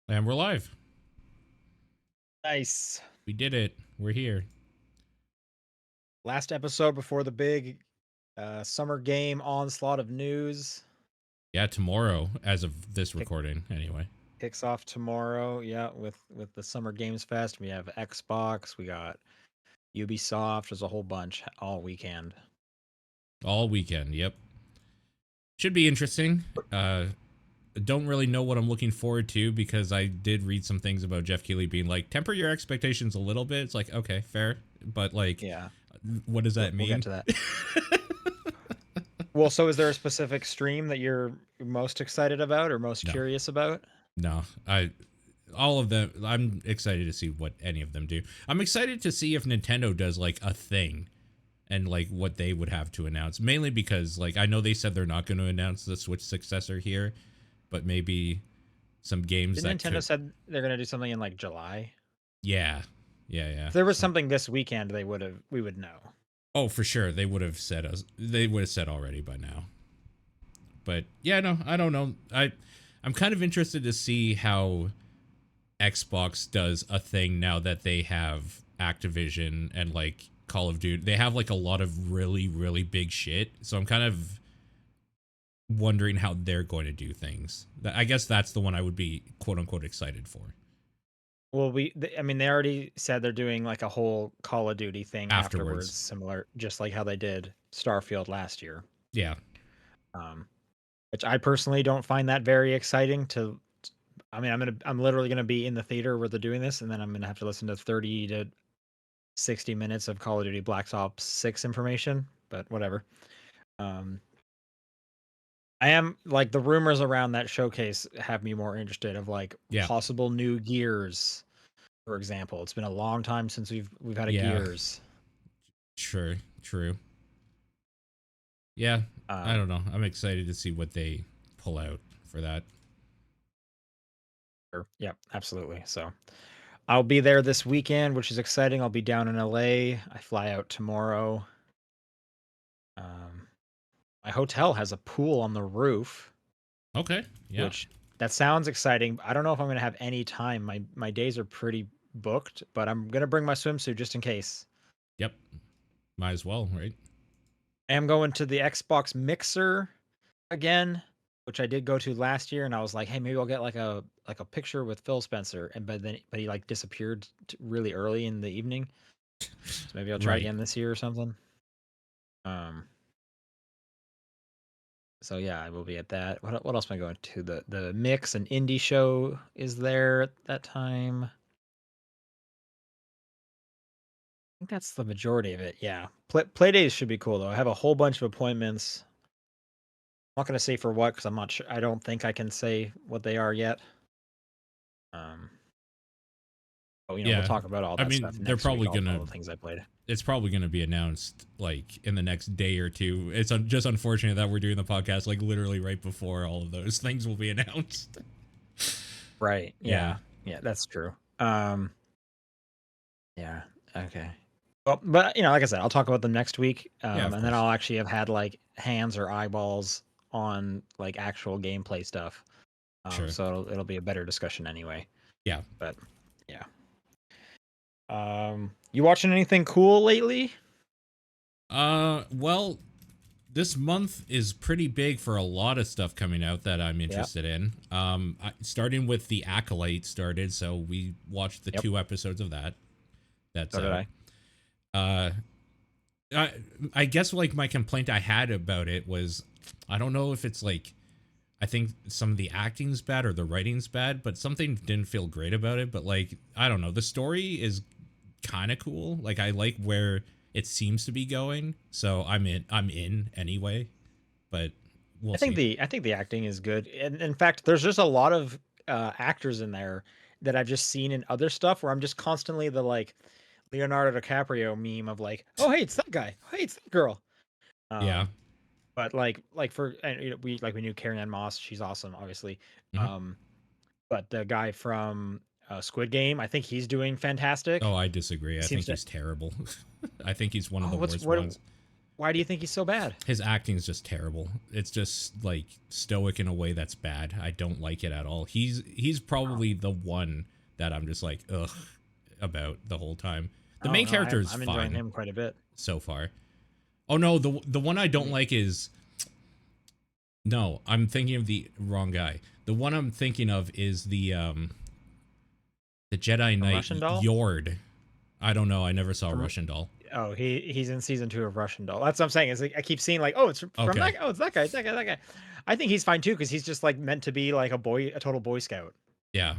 And we're live. Nice. We did it. We're here. Last episode before the big summer game onslaught of news Yeah, tomorrow, as of this recording, anyway. kicks off tomorrow. Yeah, with the Summer Games Fest, we have Xbox, we got Ubisoft. There's a whole bunch all weekend. All weekend. Yep. Should be interesting. Don't really know what I'm looking forward to because I did read some things about Jeff Keighley being like, temper your expectations a little bit. It's like, okay, fair. But, like, Yeah, what does that we'll get mean? to that. Well, so is there a specific stream that you're most excited about or most No, curious about? no. All of them, I'm excited to see what any of them do. I'm excited to see if Nintendo does, like, a thing and like what they would have to announce, mainly because like I know they said they're not going to announce the Switch successor here, but maybe some games Didn't that Nintendo could. said they're gonna do something in like July? Yeah, yeah. If there was So, something this weekend, we would know. oh, for sure they would have said us. They would have said already by now. But yeah, no, I don't know. I'm kind of interested to see how Xbox does a thing now that they have Activision and like Call of Duty. They have like a lot of really big shit. So I'm kind of wondering how they're going to do things. I guess that's the one I would be quote unquote excited for Well, I mean, they already said they're doing like a whole Call of Duty thing afterwards, afterwards. similar, just like how they did Starfield last year. Yeah, Um, which I personally don't find that very exciting. I mean, I'm literally gonna be in the theater where they're doing this, and then I'm gonna have to listen to 30 to 60 minutes of Call of Duty Black Ops 6 information. But whatever. Um, I am like the rumors around that showcase have me more interested of like yeah, possible new gears. For example, it's been a long time since we've had a yeah. Gears. Sure, true. Yeah, I Um, don't know. I'm excited to see what they pull out for that. sure. Yeah, absolutely. So I'll be there this weekend, which is exciting. I'll be down in LA. I fly out tomorrow. Um, my hotel has a pool on the roof, Okay, yeah, which that sounds exciting. I don't know if I'm gonna have any time. My days are pretty booked, but I'm gonna bring my swimsuit just in case. yep. Might as well, right? I am going to the Xbox Mixer again, which I did go to last year, and I was like, hey, maybe I'll get like a picture with Phil Spencer, and but he like disappeared really early in the evening. So maybe I'll try Right. again this year or something. Um, so yeah, I will be at that. What else am I going to? The Mix and Indie show is there at that time. I think that's the majority of it. Yeah, play days should be cool though. I have a whole bunch of appointments. I'm not gonna say for what because I'm not sure. I don't think I can say what they are yet. Um, but we'll Yeah, talk about all I that mean stuff they're next week. probably All gonna. the things I played. It's probably gonna be announced like in the next day or two. It's just unfortunate that we're doing the podcast like literally right before all of those things will be announced. Right. Yeah, Yeah. Yeah, that's true. Yeah. Okay. Well, but like I said, I'll talk about them next week. yeah, of And then course. I'll actually have had like hands or eyeballs on like actual gameplay stuff. Sure. So it'll be a better discussion anyway. Yeah. But yeah. You watching anything cool lately? Well, this month is pretty big for a lot of stuff coming out that I'm Yeah. interested in. Starting with the Acolyte started, so we watched the Yep. 2 episodes of that. That's So did out. I. Uh, I I guess like my complaint I had about it was I don't know if it's like I think some of the acting's bad or the writing's bad, but something didn't feel great about it. But like I don't know, the story is kind of cool. Like I like where it seems to be going, so I'm in. I'm in anyway. But we'll see. I think the acting is good. And in fact, there's just a lot of actors in there that I've just seen in other stuff where I'm just constantly the like Leonardo DiCaprio meme of like, oh hey, it's that guy. Oh, hey, it's that girl. Yeah. Um, but for and, we knew Carrie Ann Moss, she's awesome, obviously. Hmm. Um, but the guy from Squid Game, I think he's doing fantastic. Oh, I disagree. He I seems think to. he's terrible. I think he's one of Oh, the what's worst what? ones. Why do you think he's so bad? His acting is just terrible. It's just like stoic in a way that's bad. I don't like it at all. He's Oh, probably the one that I'm just like ugh about the whole time. The oh main no, character is I'm enjoying fine him quite a bit. so far. Oh no, the one I don't Me- like is no. I'm thinking of the wrong guy. The one I'm thinking of is the Jedi From Knight Russian Doll? Yord. I don't know. I never saw From Russian Doll. Oh, he's in season 2 of Russian Doll. That's what I'm saying. Is like, I keep seeing like, oh, it's from that. Okay. Oh, it's that guy. It's that guy. That guy. I think he's fine too because he's just like meant to be like a total Boy Scout. Yeah.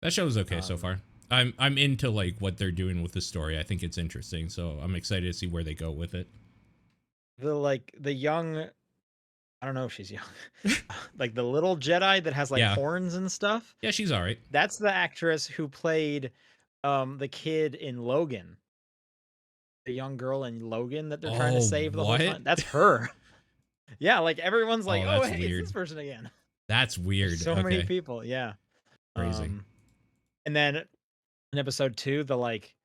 That show is okay so Um, far. I'm into like what they're doing with the story. I think it's interesting, so I'm excited to see where they go with it. the young, I don't know if she's young, like the little Jedi that has like Yeah. horns and stuff. Yeah, she's all right. That's the actress who played the kid in Logan, the young girl in Logan that they're trying to Oh, save the whole what? time. That's her. Yeah, like everyone's like, Oh, "Oh, that's hey, it's this weird. person again." That's There's weird. so many Okay. people. Yeah. Crazy. Um, and then in episode 2, the like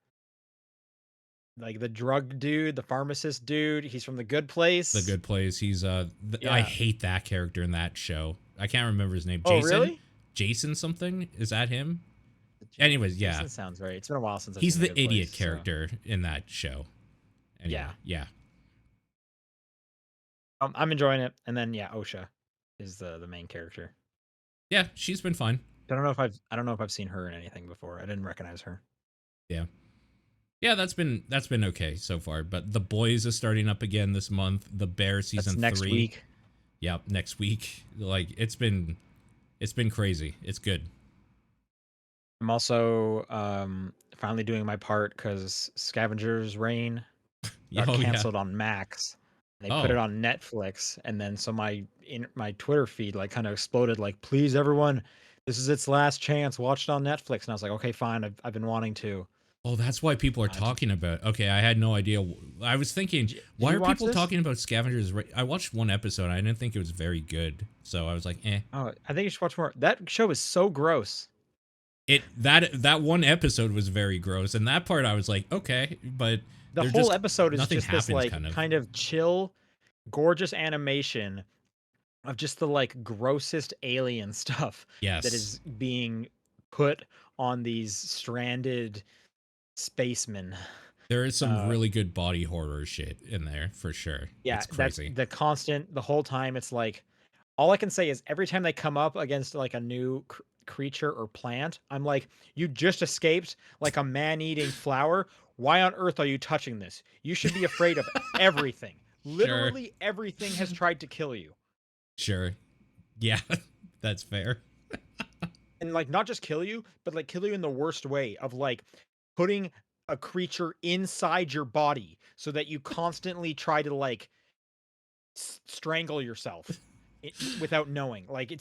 the drug dude, the pharmacist dude, he's from the Good The Place. Good Place. He's I Yeah. hate that character in that show. I can't remember his name. Oh, Jason? really? Jason something? Is that him? J- Anyways, yeah. Jason sounds right. It's been a while since I've He's seen the the Good Place, idiot so character in that show. Anyway, yeah. yeah. I'm enjoying it. And then yeah, Osha is the main character. Yeah, she's been fine. I don't know if I've seen her in anything before. I didn't recognize her. Yeah. Yeah, that's been okay so far. But The Boys is starting up again this month. The Bear That's season next 3. week. Yep, next week. Like it's been crazy. It's good. I'm also finally doing my part because Scavenger's Reign got Oh yeah. canceled on Max. They put it Oh. on Netflix, and then so my Twitter feed like kind of exploded. Like, please, everyone, this is its last chance. Watch it on Netflix. And I was like, okay, fine. I've been wanting to. Oh, that's why people are talking about. Okay, I had no idea. I was thinking, Did why you are watch people this? talking about Scavengers? I watched one episode. I didn't think it was very good, so I was like, eh. Oh, I think you should watch more. That show is so gross. That one episode was very gross, and that part I was like, okay, but The they're whole just episode is nothing just this happens, like kind of. kind of chill, gorgeous animation of just the like grossest alien stuff that Yes, is being put on these stranded spacemen. there is some Uh really good body horror shit in there for sure. yeah, It's that's crazy. the constant the whole time. It's like all I can say is every time they come up against like a new creature or plant, I'm like, you just escaped like a man-eating flower. Why on earth are you touching this? You should be afraid of everything. Sure, Literally everything has tried to kill you. sure, yeah, that's fair. And like not just kill you, but like kill you in the worst way of like putting a creature inside your body so that you constantly try to like strangle yourself without knowing. Like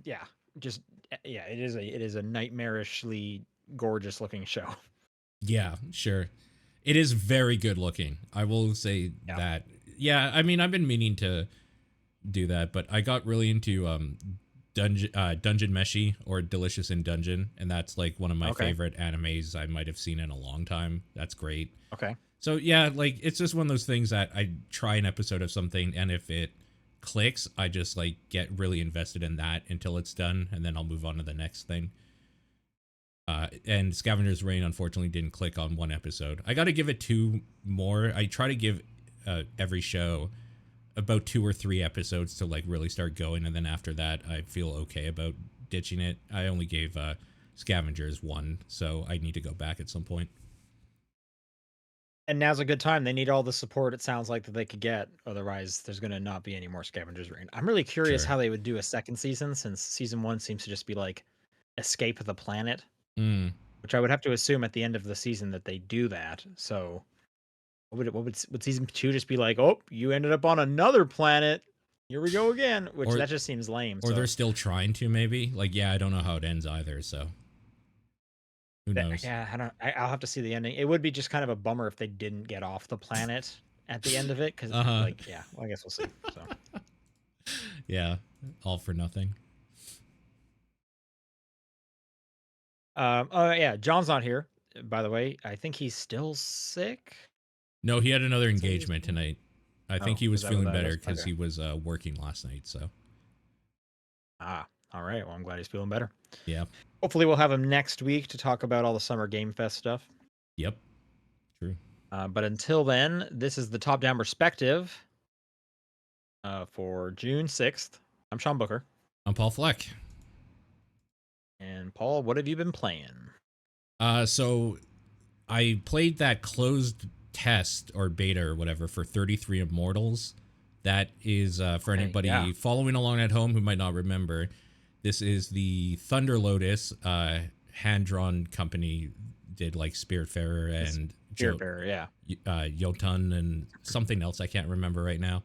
yeah, just yeah, it is a nightmarishly gorgeous looking show. Yeah, sure. It is very good looking. I will say Yeah. that. Yeah, I mean, I've been meaning to do that, but I got really into Dungeon Meshi or Delicious in Dungeon, and that's like one of my Okay. favorite animes I might have seen in a long time. That's great. Okay. So yeah, like it's just one of those things that I try an episode of something, and if it clicks, I just like get really invested in that until it's done, and then I'll move on to the next thing. And Scavenger's Reign unfortunately didn't click on one episode. I got to give it two more. I try to give every show about 2 or 3 episodes to like really start going, and then after that, I feel okay about ditching it. I only gave Scavengers one, so I need to go back at some point. And now's a good time. They need all the support it sounds like that they could get. Otherwise, there's going to not be any more Scavengers Reign. I'm really curious Sure. how they would do a second season since season 1 seems to just be like escape the planet, Mm. which I would have to assume at the end of the season that they do that. So would season 2 just be like, "Oh, you ended up on another planet. Here we go again," which Or that just seems lame. or they're So still trying to maybe. Like yeah, I don't know how it ends either, so who knows. yeah, I don't I'll have to see the ending. It would be just kind of a bummer if they didn't get off the planet at the end of it cuz Uh-huh. like yeah, well, I guess we'll see. So Yeah, all for nothing. oh yeah, John's not here, by the way. I think he's still sick. No, he had another Is that what he's engagement doing? tonight. I think Oh, he is was that what feeling that better is? because Okay. he was working last night. So All right. Well, I'm glad he's feeling better. yeah, Hopefully, we'll have him next week to talk about all the Summer Game Fest stuff. yep, true. But until then, this is the top down perspective for June 6th. I'm Sean Booker. I'm Paul Fleck. And Paul, what have you been playing? So I played that closed test or beta or whatever for 33 Immortals. That is for Okay, yeah. anybody following along at home who might not remember. This is the Thunder Lotus hand-drawn company did like Spiritfarer It's and Spiritfarer, yeah. Jotun and something else I can't remember right now.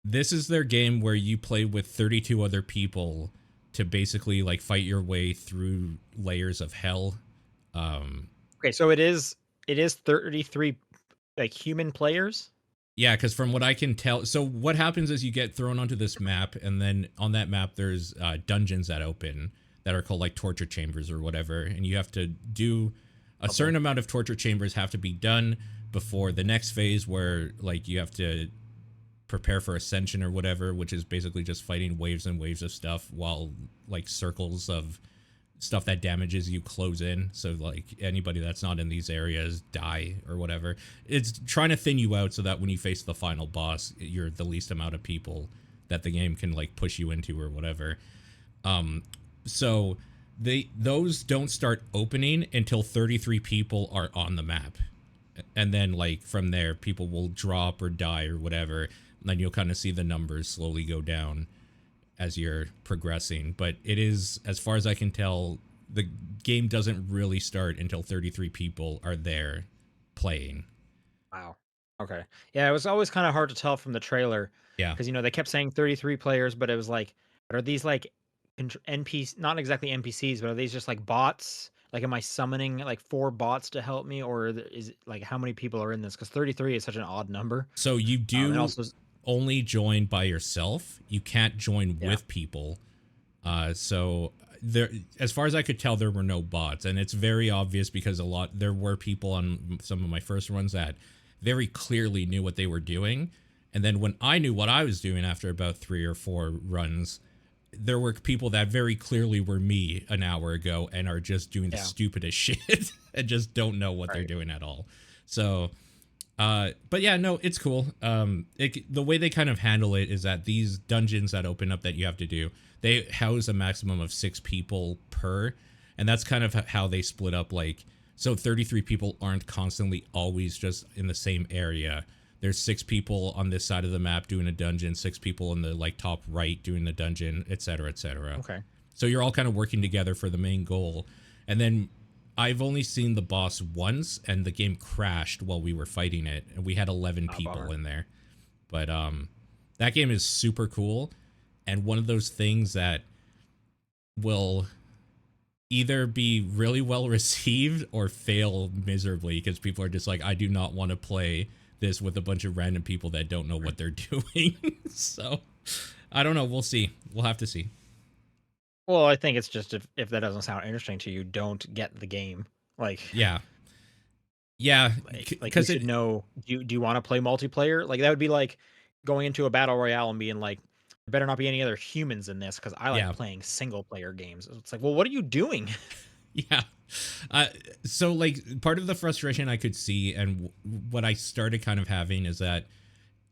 This is their game where you play with 32 other people to basically like fight your way through layers of hell. Okay, so it is 33 like human players. Yeah, because from what I can tell, so what happens is you get thrown onto this map, and then on that map there's dungeons that open that are called like torture chambers or whatever, and you have to do a Lovely. certain amount of torture chambers have to be done before the next phase where like you have to prepare for ascension or whatever, which is basically just fighting waves and waves of stuff while like circles of stuff that damages you close in, so like anybody that's not in these areas die or whatever. It's trying to thin you out so that when you face the final boss you're the least amount of people that the game can like push you into or whatever. So those don't start opening until 33 people are on the map, and then like from there people will drop or die or whatever, and then you'll kind of see the numbers slowly go down as you're progressing. But it is, as far as I can tell, the game doesn't really start until 33 people are there playing. Wow. Okay. Yeah, it was always kind of hard to tell from the trailer Yeah. because they kept saying 33 players, but it was like, are these like NPC, not exactly NPCs, but are these just like bots? Like, am I summoning like four bots to help me, or is it like how many people are in this? Because 33 is such an odd number. So you And do also, only join by yourself. You can't join yeah, with people. So there, as far as I could tell, there were no bots, and it's very obvious because there were people on some of my first runs that very clearly knew what they were doing, and then when I knew what I was doing after about 3 or 4 runs, there were people that very clearly were me an hour ago and are just doing the yeah, stupidest shit and just don't know what they're right. doing at all. So but yeah, no, it's cool. The way they kind of handle it is that these dungeons that open up that you have to do, they house a maximum of 6 people per, and that's kind of how they split up. Like, so 33 people aren't constantly always just in the same area. There's 6 people on this side of the map doing a dungeon, 6 people in the like top right doing the dungeon, etc., etc. Okay. So you're all kind of working together for the main goal, and then I've only seen the boss once, and the game crashed while we were fighting it, and we had 11 Oh, bummer. people in there. But that game is super cool, and one of those things that will either be really well received or fail miserably because people are just like, I do not want to play this with a bunch of random people that don't know what they're doing. So I don't know. We'll see. We'll have to see. Well, I think it's just if that doesn't sound interesting to you, don't get the game. Like, Yeah. Yeah. like you Because should it, know. Do you want to play multiplayer? Like that would be like going into a battle royale and being like, there better not be any other humans in this because I like yeah. playing single player games. It's like, well, what are you doing? Yeah. Uh, so like part of the frustration I could see and what I started kind of having is that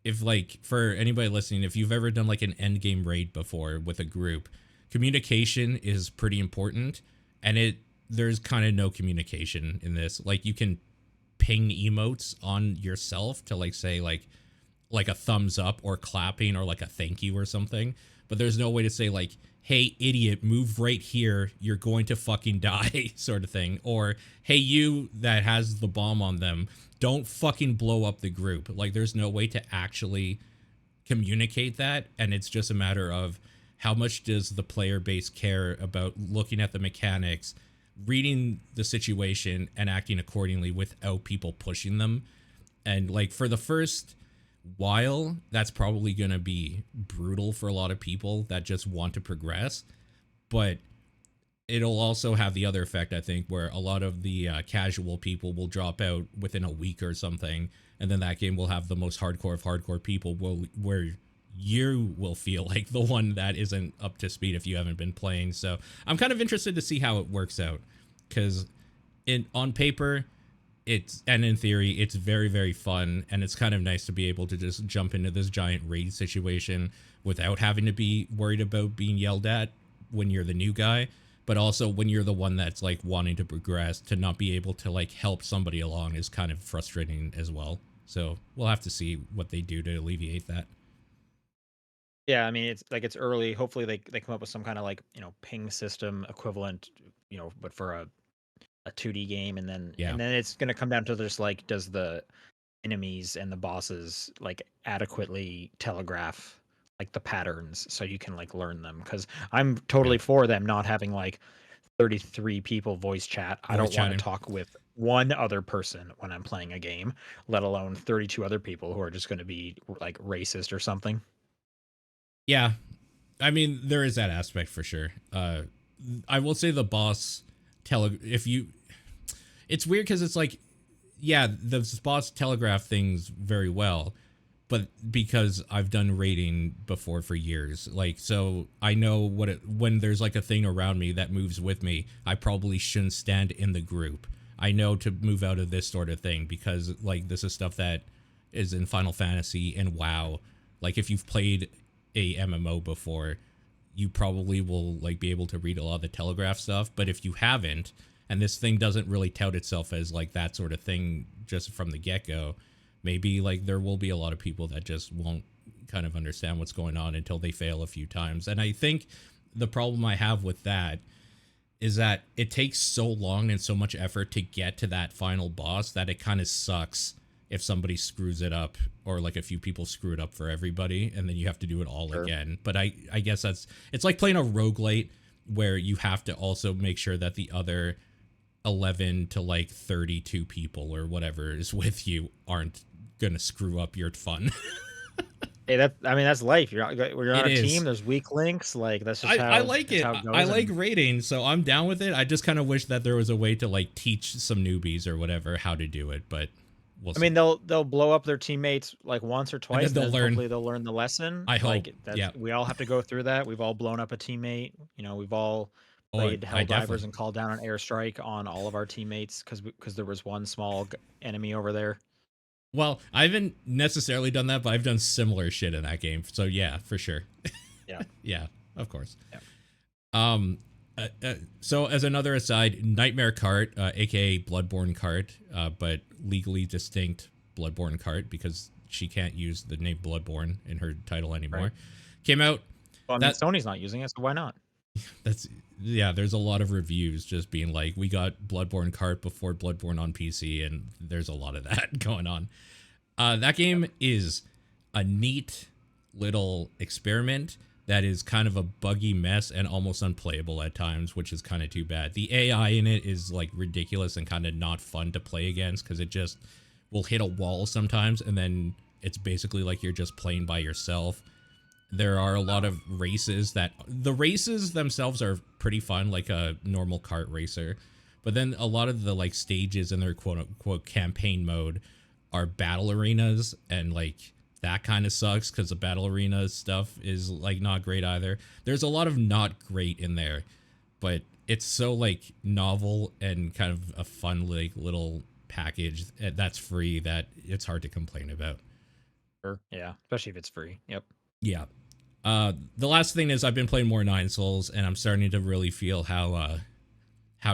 if like for anybody listening, if you've ever done like an end game raid before with a group, communication is pretty important, and there's kind of no communication in this. Like you can ping emotes on yourself to like say like a thumbs up or clapping or like a thank you or something, but there's no way to say like, hey idiot, move right here, you're going to fucking die, sort of thing, or hey you that has the bomb on them, don't fucking blow up the group. Like there's no way to actually communicate that, and it's just a matter of how much does the player base care about looking at the mechanics, reading the situation and acting accordingly without people pushing them. And like for the first while, that's probably going to be brutal for a lot of people that just want to progress. But it'll also have the other effect, I think, where a lot of the casual people will drop out within a week or something, and then that game will have the most hardcore of hardcore people, where you will feel like the one that isn't up to speed if you haven't been playing. So I'm kind of interested to see how it works out, because on paper, and in theory, it's very, very fun, and it's kind of nice to be able to just jump into this giant raid situation without having to be worried about being yelled at when you're the new guy, but also when you're the one that's like wanting to progress, to not be able to like help somebody along is kind of frustrating as well. So we'll have to see what they do to alleviate that. Yeah, I mean, it's like it's early. Hopefully, they come up with some kind of like ping system equivalent, but for a 2D game, and then Yeah. it's gonna come down to just like, does the enemies and the bosses like adequately telegraph like the patterns so you can like learn them? Because I'm Yeah. totally for them not having like 33 people voice chat. I Voice don't want to chatting. talk with one other person when I'm playing a game, let alone 32 other people who are just going to be like racist or something. Yeah. I mean, there is that aspect for sure. I will say the boss if you, it's weird because it's like, yeah, the boss telegraph things very well, but because I've done raiding before for years, like, so I know when there's like a thing around me that moves with me, I probably shouldn't stand in the group. I know to move out of this sort of thing, because like this is stuff that is in Final Fantasy and WoW. Like if you've played a MMO before, you probably will like be able to read a lot of the telegraph stuff. But if you haven't, and this thing doesn't really tout itself as like that sort of thing just from the get-go, maybe like there will be a lot of people that just won't kind of understand what's going on until they fail a few times. And I think the problem I have with that is that it takes so long and so much effort to get to that final boss that it kind of sucks if somebody screws it up, or like a few people screw it up for everybody, and then you have to do it all Sure. again. But I guess it's like playing a roguelite where you have to also make sure that the other 11 to like 32 people or whatever is with you aren't gonna screw up your fun. Hey, that's life. When you're It on a team, is. there's weak links. Like that's just I how like that's it. how it I goes. like And rating, so I'm down with it. I just kind of wish that there was a way to like teach some newbies or whatever how to do it, but we'll I see. mean, they'll blow up their teammates like once or And twice, then and they'll then learn. hopefully they'll learn the lesson. I hope. Like that's Yeah. we all have to go through that. We've all blown up a teammate. We've all Oh, played I Helldivers definitely. and called down an airstrike on all of our teammates because there was one small enemy over there. Well, I haven't necessarily done that, but I've done similar shit in that game. So yeah, for sure. Yeah. Yeah, of course. Yeah. Um, so as another aside, Nightmare Kart, aka Bloodborne Kart, but legally distinct Bloodborne Kart, because she can't use the name Bloodborne in her title Right. anymore, came out. Well, I mean, That Sony's not using it, so why not? that's Yeah. There's a lot of reviews just being like, we got Bloodborne Kart before Bloodborne on PC, and there's a lot of that going on. That game is a neat little experiment that is kind of a buggy mess and almost unplayable at times, which is kind of too bad. The AI in it is like ridiculous and kind of not fun to play against, because it just will hit a wall sometimes, and then it's basically like you're just playing by yourself. There are a lot of races that the races themselves are pretty fun, like a normal kart racer. But then a lot of the like stages in their quote unquote campaign mode are battle arenas, and like that kind of sucks because the battle arena stuff is like not great either. There's a lot of not great in there, but it's so like novel and kind of a fun like little package that's free that it's hard to complain about. Sure. Yeah, especially if it's free. Yep. Yeah. The last thing is I've been playing more Nine Souls, and I'm starting to really feel how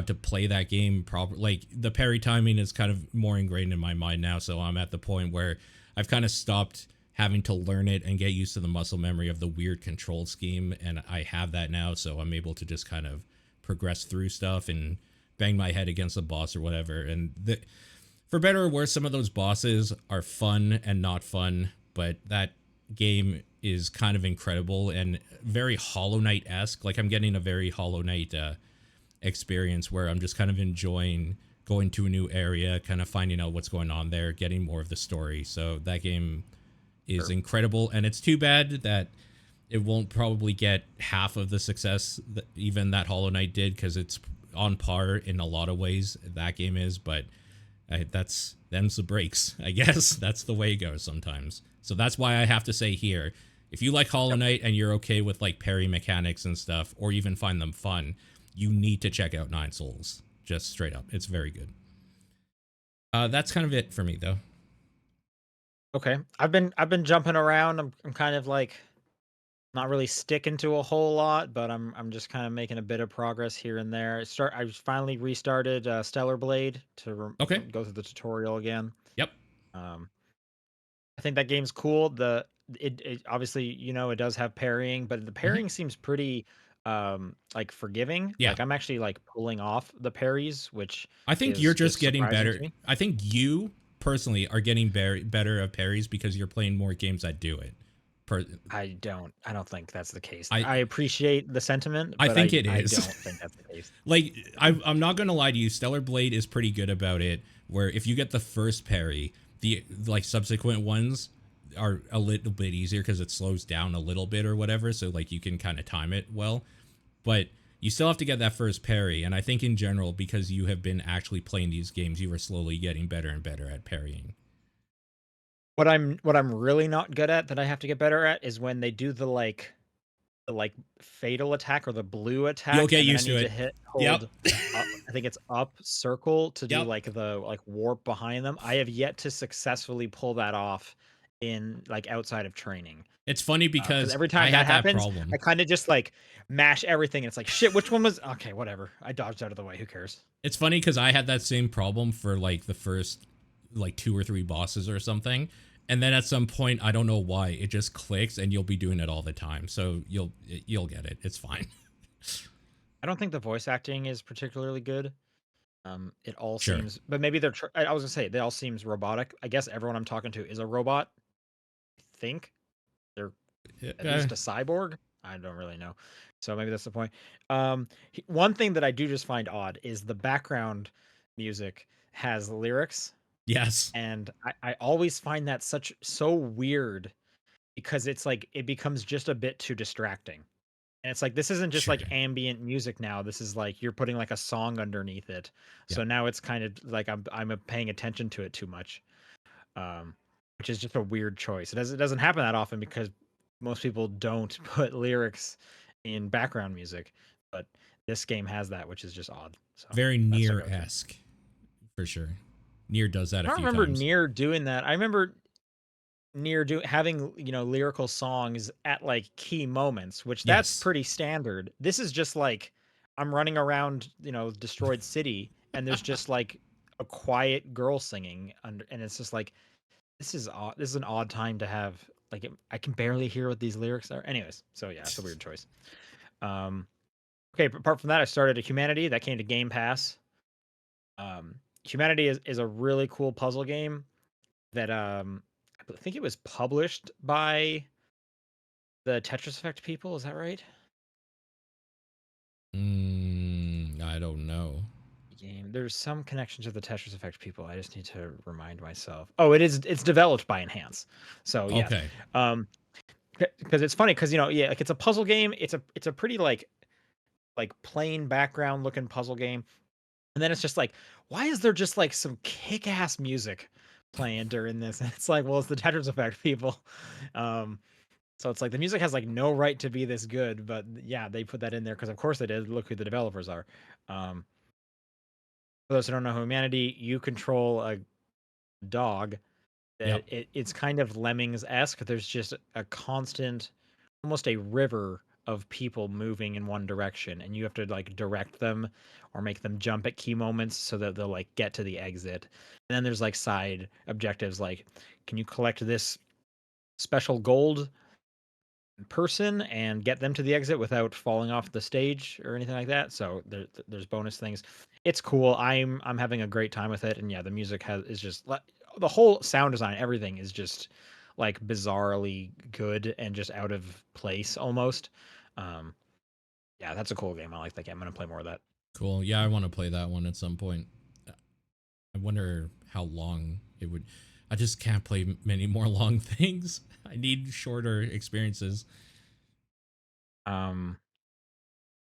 to play that game proper. Like the parry timing is kind of more ingrained in my mind now, so I'm at the point where I've kind of stopped having to learn it and get used to the muscle memory of the weird control scheme, and I have that now, so I'm able to just kind of progress through stuff and bang my head against the boss or whatever. And for better or worse, some of those bosses are fun and not fun, but that game is kind of incredible and very Hollow Knight-esque. Like I'm getting a very Hollow Knight experience where I'm just kind of enjoying going to a new area, kind of finding out what's going on there, getting more of the story. So that game is Sure. incredible, and it's too bad that It won't probably get half of the success that even that Hollow Knight did, because it's on par in a lot of ways. That game is, but that's them's the breaks. I guess that's the way it goes sometimes. So that's why I have to say here, if you like Hollow Knight and you're okay with like parry mechanics and stuff, or even find them fun, you need to check out Nine Souls. Just straight up, it's very good. That's kind of it for me though. Okay. I've been jumping around. I'm kind of like not really sticking to a whole lot, but I'm just kind of making a bit of progress here and there. I finally restarted Stellar Blade to Okay. go through the tutorial again. Yep. Um, I think that game's cool. It obviously, it does have parrying, but the Hmm. parrying seems pretty like forgiving. Yeah. Like I'm actually like pulling off the parries, which I think you're is just getting surprising to better. me. I think you personally are getting better at parries because you're playing more games that do it. Per, I don't think that's the case. I I appreciate the sentiment, I but think it I is. don't think that's the case. Like I'm not gonna lie to you, Stellar Blade is pretty good about it. Where if you get the first parry, the like subsequent ones are a little bit easier because it slows down a little bit or whatever. So like you can kind of time it well, but you still have to get that first parry. And I think in general, because you have been actually playing these games, you are slowly getting better and better at parrying. What I'm really not good at that I have to get better at is when they do the fatal attack or the blue You'll attack, get and then I used to need to it. Yep. hold up, I think it's up circle to do Yep. like the warp behind them. I have yet to successfully pull that off in like outside of training. It's funny Because because every I time that had that happens, I problem. kind of just like mash everything. And it's like shit. Which one was okay? Whatever. I dodged out of the way. Who cares? It's funny because I had that same problem for like the first like two or three bosses or something. And then at some point, I don't know why, it just clicks and you'll be doing it all the time. So you'll get it. It's fine. I don't think the voice acting is particularly good. It all Sure. seems, but maybe I was gonna say they all seems robotic. I guess everyone I'm talking to is a robot. I think they're at Uh, least a cyborg. I don't really know, so maybe that's the point. One thing that I do just find odd is the background music has lyrics, yes. and I always find that so weird because it's like it becomes just a bit too distracting. And it's like this isn't just Sure. like ambient music now. This is like you're putting like a song underneath it. Yep. So now it's kind of like I'm paying attention to it too much. Um, which is just a weird choice. It doesn't happen that often because most people don't put lyrics in background music, but this game has that, which is just odd. So Very that's a near go-to. esque for sure. Near does that I a don't few remember times. Near doing that. I remember Near having lyrical songs at like key moments, which that's Yes. pretty standard. This is just like I'm running around destroyed city, and there's just like a quiet girl singing under, and it's just like this is odd. This is an odd time to have like I can barely hear what these lyrics are. Anyways, so yeah, it's a weird choice. um okay, apart from that, I started a Humanity that came to Game Pass. Humanity is a really cool puzzle game that I think it was published by the Tetris Effect people. Is that right? I don't know. Game. There's some connection to the Tetris Effect people. I just need to remind myself. Oh, it is. It's developed by Enhance. So yes, Okay. um, because it's funny because yeah, like it's a puzzle game. It's a pretty like plain background looking puzzle game, and then it's just like, why is there just like some kick ass music playing during this? And it's like, well, it's the Tetris Effect people. Um, So it's like the music has like no right to be this good, but yeah, they put that in there because of course they did. Look who the developers are. Um, for those who don't know Humanity, you control a dog that Yep. it's kind of Lemmings esque. There's just a constant, almost a river of people moving in one direction, and you have to like direct them or make them jump at key moments so that they'll like get to the exit. And then there's like side objectives like, can you collect this special gold person and get them to the exit without falling off the stage or anything like that. So there's bonus things. It's cool. I'm having a great time with it, and yeah, the music is just the whole sound design, everything is just like bizarrely good and just out of place almost. Um, yeah, that's a cool game. I like that game. I'm gonna play more of that. Cool. Yeah, I want to play that one at some point. I wonder how long it would. I just can't play many more long things. I need shorter experiences. Um,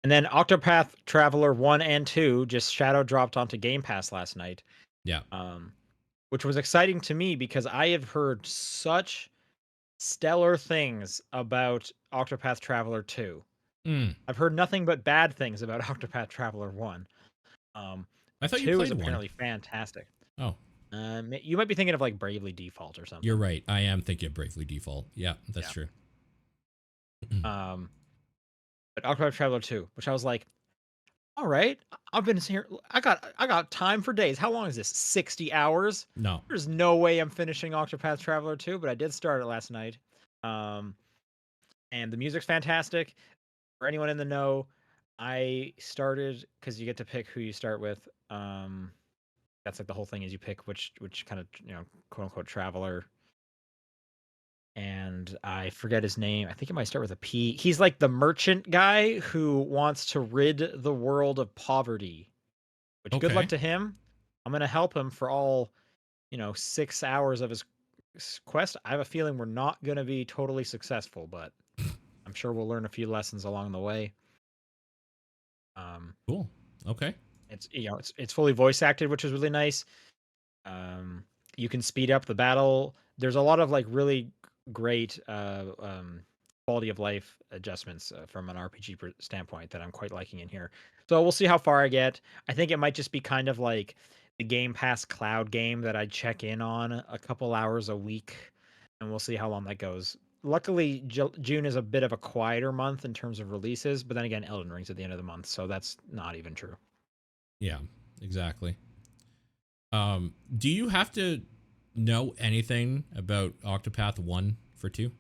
and then Octopath Traveler 1 and 2 just shadow dropped onto Game Pass last night. Yeah. Um, which was exciting to me because I have heard such stellar things about Octopath Traveler 2. Mm. I've heard nothing but bad things about Octopath Traveler 1. I thought you 2 is played one. apparently fantastic. Oh, You might be thinking of like Bravely Default or you're something. right. I am thinking of Bravely Default. Yeah, that's Yeah. true. Um, but Octopath Traveler 2, which I was like, all right, I've been here. I got time for days. How long is this? 60 hours? No. There's no way I'm finishing Octopath Traveler 2, but I did start it last night. And the music's fantastic. For anyone in the know, I started because you get to pick who you start with. That's like the whole thing is you pick which kind of quote unquote traveler. And I forget his name. I think it might start with a P. He's like the merchant guy who wants to rid the world of poverty. Which good luck Okay. to him. I'm gonna help him for all 6 hours of his quest. I have a feeling we're not gonna be totally successful, but I'm sure we'll learn a few lessons along the way. Um, Cool. Okay. it's fully voice acted, which is really nice. Um, you can speed up the battle. There's a lot of like really great quality of life adjustments from an RPG standpoint that I'm quite liking in here. So we'll see how far I get. I think it might just be kind of like the Game Pass cloud game that I check in on a couple hours a week, and we'll see how long that goes. Luckily, June is a bit of a quieter month in terms of releases, but then again, Elden Ring's at the end of the month, so that's not even true. Yeah, exactly. Do you have to know anything about Octopath 1 for 2?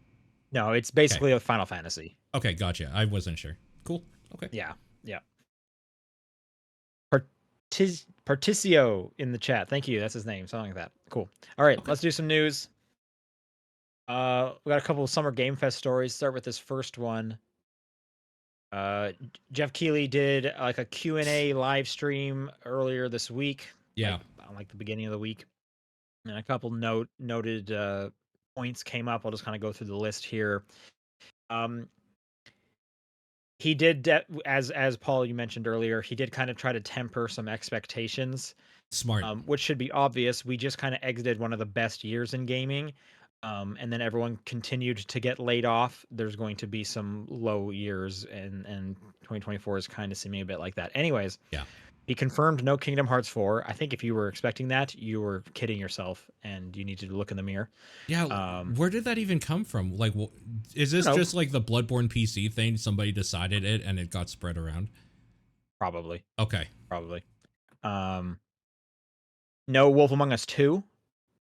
No, it's Okay. basically a Final Fantasy. Okay, gotcha. I wasn't sure. Cool. Okay. Yeah, yeah. Particio in the chat. Thank you. That's his name. Something like that. Cool. All right, Okay. let's do some news. We got a couple of Summer Game Fest stories. Start with this first one. Jeff Keighley did like a Q&A live stream earlier this week, like Yeah. on like the beginning of the week, and a couple noted points came up. I'll just kind of go through the list here. Um, he did as Paul you mentioned earlier. He did kind of try to temper some expectations, Smart. which should be obvious. We just kind of exited one of the best years in gaming, and then everyone continued to get laid off. There's going to be some low years, and 2024 is kind of seeming a bit like that. Anyways, Yeah. he confirmed no Kingdom Hearts 4. I think if you were expecting that, you were kidding yourself, and you need to look in the mirror. Yeah, Um, where did that even come from? Like, is you this know, just like the Bloodborne PC thing? Somebody decided it and it got spread around? probably, Okay. probably. Um, no Wolf Among Us 2.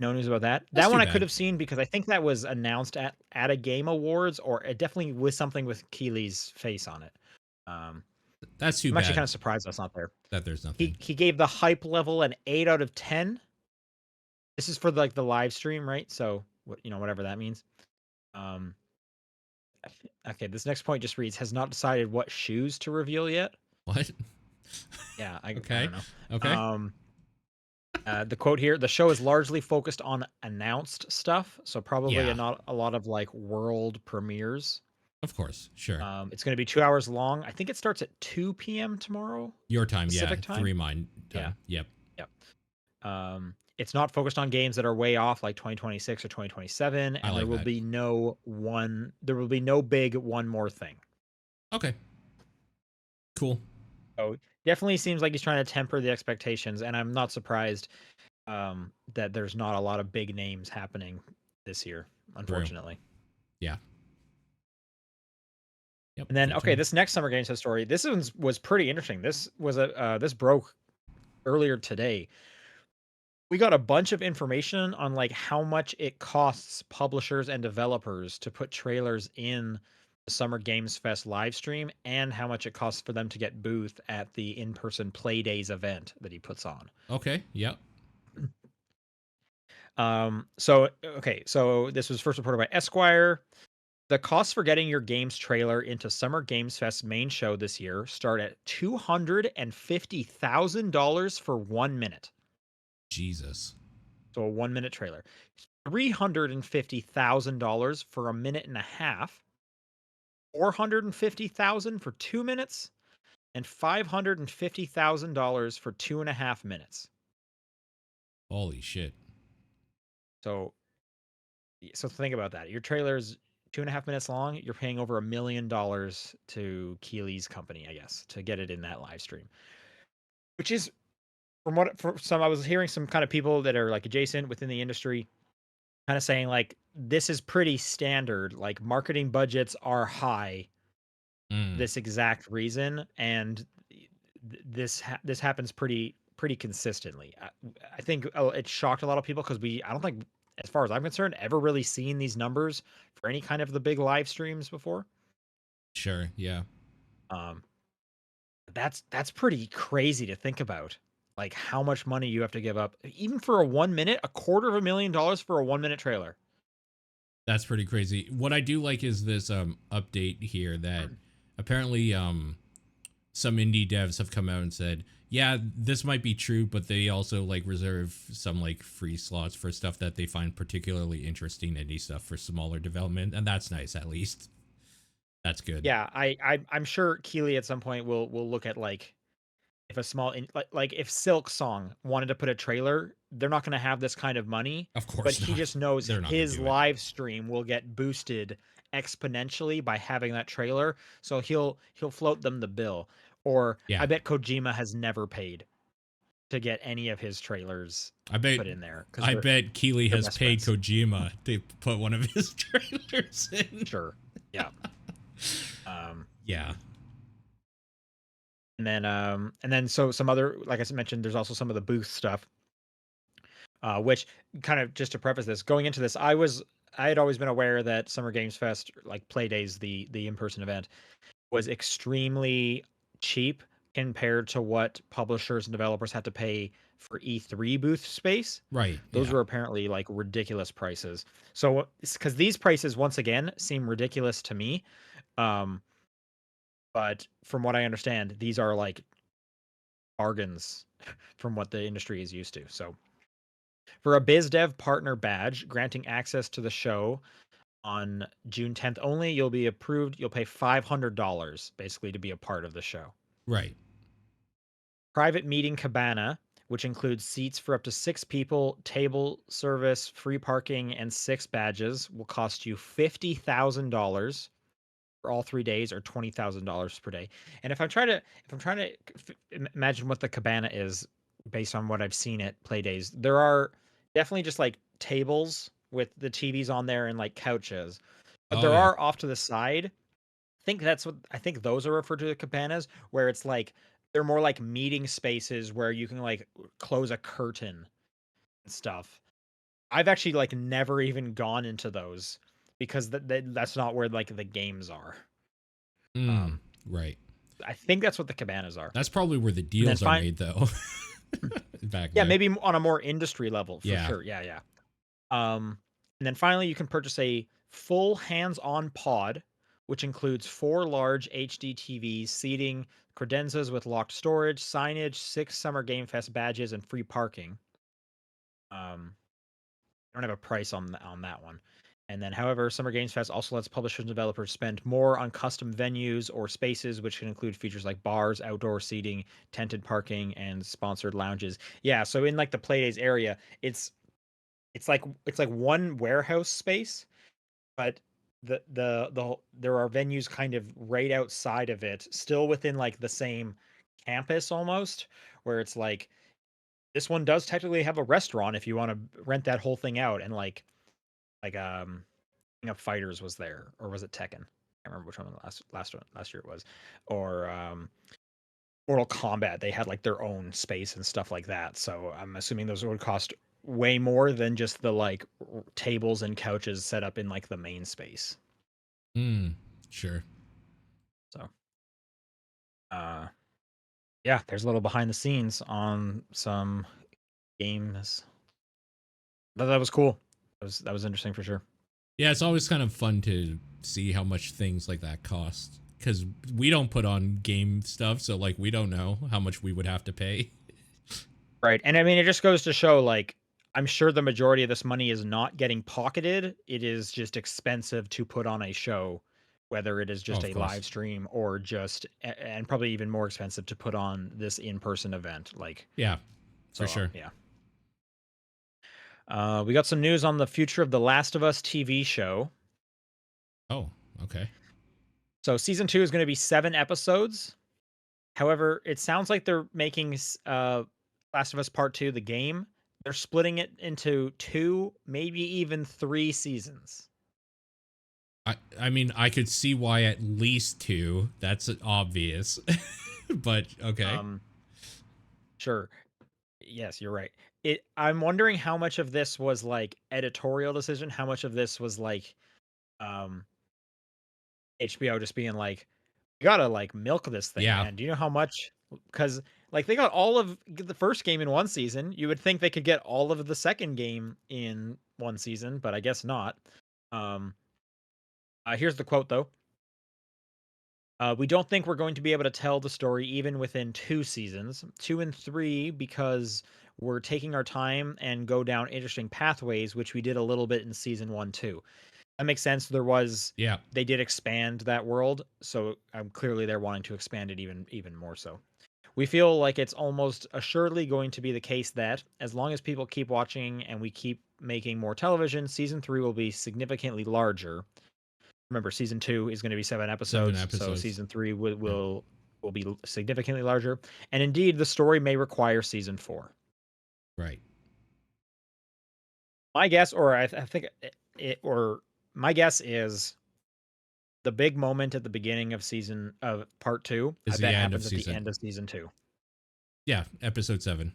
No news about that. That's That one too I could bad. have seen because I think that was announced at a Game Awards, or it definitely was something with Keeley's face on it. Um, That's too I'm actually kind bad of surprised that's not there. that there's nothing. He gave the hype level an 8 out of 10. This is for like the live stream, right? So whatever that means. Um, okay, this next point just reads has not decided what shoes to reveal yet. What? Yeah, I Okay. don't know. Okay. The quote here: the show is largely focused on announced stuff, so probably Yeah. not a lot of like world premieres. Of course. Sure. It's going to be 2 hours long. I think it starts at 2 p.m. tomorrow Your time. Yeah. Pacific time. 3 mine Yeah, time. Yep. yeah. It's not focused on games that are way off, like 2026 or 2027, I and there like will that. be there will be no big one more thing. Okay. Cool. So definitely seems like he's trying to temper the expectations, and I'm not surprised that there's not a lot of big names happening this year, True. unfortunately. Yeah. Yep. And then, Good to okay, know. this next Summer Games Fest story, this one was pretty interesting. This broke earlier today. We got a bunch of information on like how much it costs publishers and developers to put trailers in the Summer Games Fest live stream, and how much it costs for them to get booth at the in-person Play Days event that he puts on. Okay. Yep. So this was first reported by Esquire. The costs for getting your game's trailer into Summer Games Fest main show this year start at $250,000 for 1 minute. Jesus. So a 1 minute trailer. $350,000 for a minute and a half. $450,000 for 2 minutes and $550,000 for 2.5 minutes. Holy shit. So, so think about that. Your trailer is 2.5 minutes long. You're paying over $1 million to Keeley's company, I guess, to get it in that live stream, which is for some, I was hearing some kind of people that are like adjacent within the industry kind of saying like, this is pretty standard. Like marketing budgets are high Mm, this exact reason, and this happens pretty consistently. I think it shocked a lot of people because I don't think, as far as I'm concerned, ever really seen these numbers for any kind of the big live streams before. sure. Yeah. Um, that's pretty crazy to think about. Like how much money you have to give up, even for a 1 minute, $250,000 for a 1 minute trailer. That's pretty crazy. What I do like is this update here that apparently some indie devs have come out and said, yeah, this might be true, but they also like reserve some like free slots for stuff that they find particularly interesting, indie stuff for smaller development, and that's nice. At least that's good. Yeah, I'm sure Keeley at some point will look at like if a small like if Silk Song wanted to put a trailer, they're not going to have this kind of money, Of but course he not. just knows They're not gonna his do it. live stream will get boosted exponentially by having that trailer, so he'll float them the bill. Or I Yeah, bet Kojima has never paid to get any of his trailers I bet. put in there because I they're bet Keeley they're has best paid friends. Kojima to put one of his trailers in. Sure. Yeah. Um Yeah. and then so some other, like I mentioned, there's also some of the booth stuff, which kind of, just to preface this, going into this, I had always been aware that Summer Games Fest, like Play Days, the in-person event, was extremely cheap compared to what publishers and developers had to pay for E3 booth space. Right. Those Yeah. were apparently like ridiculous prices. So, because these prices once again seem ridiculous to me, um, but from what I understand, these are like bargains from what the industry is used to. So, for a BizDev partner badge granting access to the show on June 10th only, you'll be approved. You'll pay $500 basically to be a part of the show. Right. Private meeting cabana, which includes seats for up to 6 people, table service, free parking, and 6 badges, will cost you $50,000 for all 3 days, or $20,000 per day. And if I'm trying to imagine what the cabana is based on what I've seen at Play Days, there are definitely just like tables with the TVs on there and like couches, but Oh there yeah. are off to the side. I think those are referred to the cabanas, where it's like they're more like meeting spaces where you can like close a curtain and stuff. I've actually like never even gone into those because that's not where like the games are. Mm, Um, right. I think that's what the cabanas are. That's probably where the And then deals are fine, made, though. Back yeah, there. maybe on a more industry level for Yeah. sure. Yeah, yeah. And then finally, you can purchase a full hands-on pod, which includes 4 large HD TVs, seating, credenzas with locked storage, signage, 6 Summer Game Fest badges, and free parking. I don't have a price on that one. And then, however, Summer Games Fest also lets publishers and developers spend more on custom venues or spaces, which can include features like bars, outdoor seating, tented parking, and sponsored lounges. Yeah, so in like the Playdays area, it's like one warehouse space, but there are venues kind of right outside of it, still within like the same campus almost, where it's like this one does technically have a restaurant if you want to rent that whole thing out, and like King of Fighters was there, or was it Tekken? I can't remember which one last year it was, or Mortal Kombat. They had like their own space and stuff like that. So I'm assuming those would cost way more than just the like tables and couches set up in like the main space. Mm, sure. So, uh, yeah, there's a little behind the scenes on some games. But that was cool. That was interesting for sure. Yeah, it's always kind of fun to see how much things like that cost because we don't put on game stuff, so like we don't know how much we would have to pay. Right. And I mean, it just goes to show, like, I'm sure the majority of this money is not getting pocketed. It is just expensive to put on a show whether it is Oh, just of a course. live stream or just and probably even more expensive to put on this in-person event. Like, Yeah, for so sure. yeah. We got some news on the future of the Last of Us TV show. Oh, okay. So season 2 is going to be 7 episodes. However, it sounds like they're making Last of Us Part 2 the game. They're splitting it into 2, maybe even 3 seasons. I mean, I could see why at least 2. That's obvious. But okay. Um sure. Yes, you're right. I'm wondering how much of this was like editorial decision, how much of this was like um HBO just being like, "You gotta like milk this thing, Yeah. man. Do you know how much?" Because like they got all of the first game in one season. You would think they could get all of the second game in one season, but I guess not. Um, Here's the quote though. We don't think we're going to be able to tell the story even within 2 seasons, 2 and 3, because we're taking our time and go down interesting pathways, which we did a little bit in season 1 too. That makes sense. Yeah. They did expand that world, so clearly they're wanting to expand it even more so. We feel like it's almost assuredly going to be the case that as long as people keep watching and we keep making more television, season 3 will be significantly larger. Remember, season 2 is going to be 7 7 episodes, so episodes. season 3 Yeah. will be significantly larger. And indeed, the story may require season 4. Right. My guess, or I think or my guess is the big moment at the beginning of part 2, I Is the bet end of happens at the season. end of season 2. Yeah, episode 7.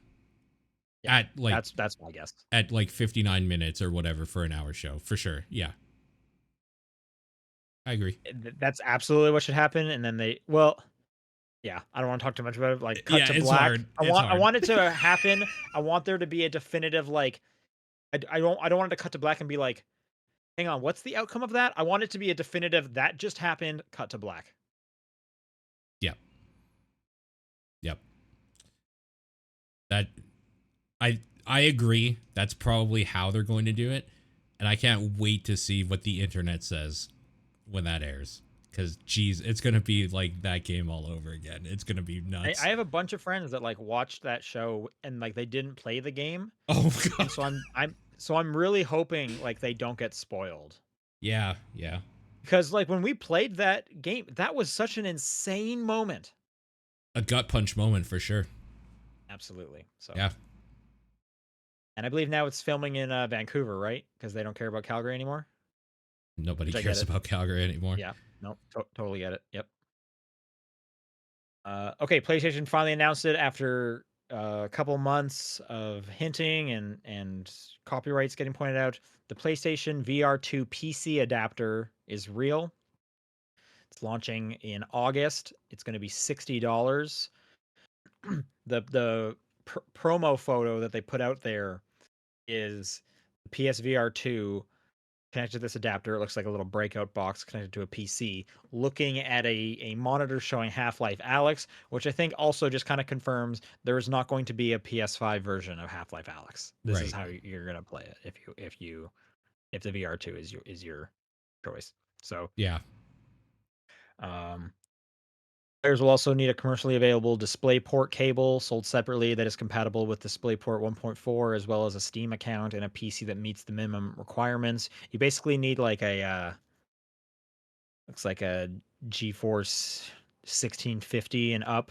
Yeah, At like that's my guess. 59 minutes or whatever for an hour show. For sure. Yeah. I agree. That's absolutely what should happen. And then well, yeah, I don't want to talk too much about it. Like, cut Yeah, to it's black. hard. It's I hard. want it to happen. I want there to be a definitive like. I don't want it to cut to black and be like, hang on, what's the outcome of that? I want it to be a definitive that just happened. Cut to black. Yep. Yep. That I agree. That's probably how they're going to do it. And I can't wait to see what the internet says when that airs. Because, geez, it's going to be like that game all over again. It's going to be nuts. I have a bunch of friends that like watched that show and like they didn't play the game, Oh, God. and so I'm really hoping like they don't get spoiled. Yeah. Yeah. Because like when we played that game, that was such an insane moment. A gut punch moment for sure. Absolutely. So, Yeah. and I believe now it's filming in Vancouver, right? Because they don't care about Calgary anymore. Nobody Which I get cares it. about Calgary anymore. Yeah. No, totally get it. Yep. Okay, PlayStation finally announced it after a couple months of hinting and copyrights getting pointed out. The PlayStation VR2 PC adapter is real. It's launching in August. It's going to be $60. The promo photo that they put out there is the PSVR 2 connected to this adapter. It looks like a little breakout box connected to a PC, looking at a monitor showing Half-Life Alyx, which I think also just kind of confirms there is not going to be a PS5 version of Half-Life Alyx. This is Right. how you're going to play it if the VR2 is your choice. So, Yeah. um players will also need a commercially available DisplayPort cable sold separately that is compatible with DisplayPort 1.4, as well as a Steam account and a PC that meets the minimum requirements. You basically need like a looks like a GeForce 1650 and up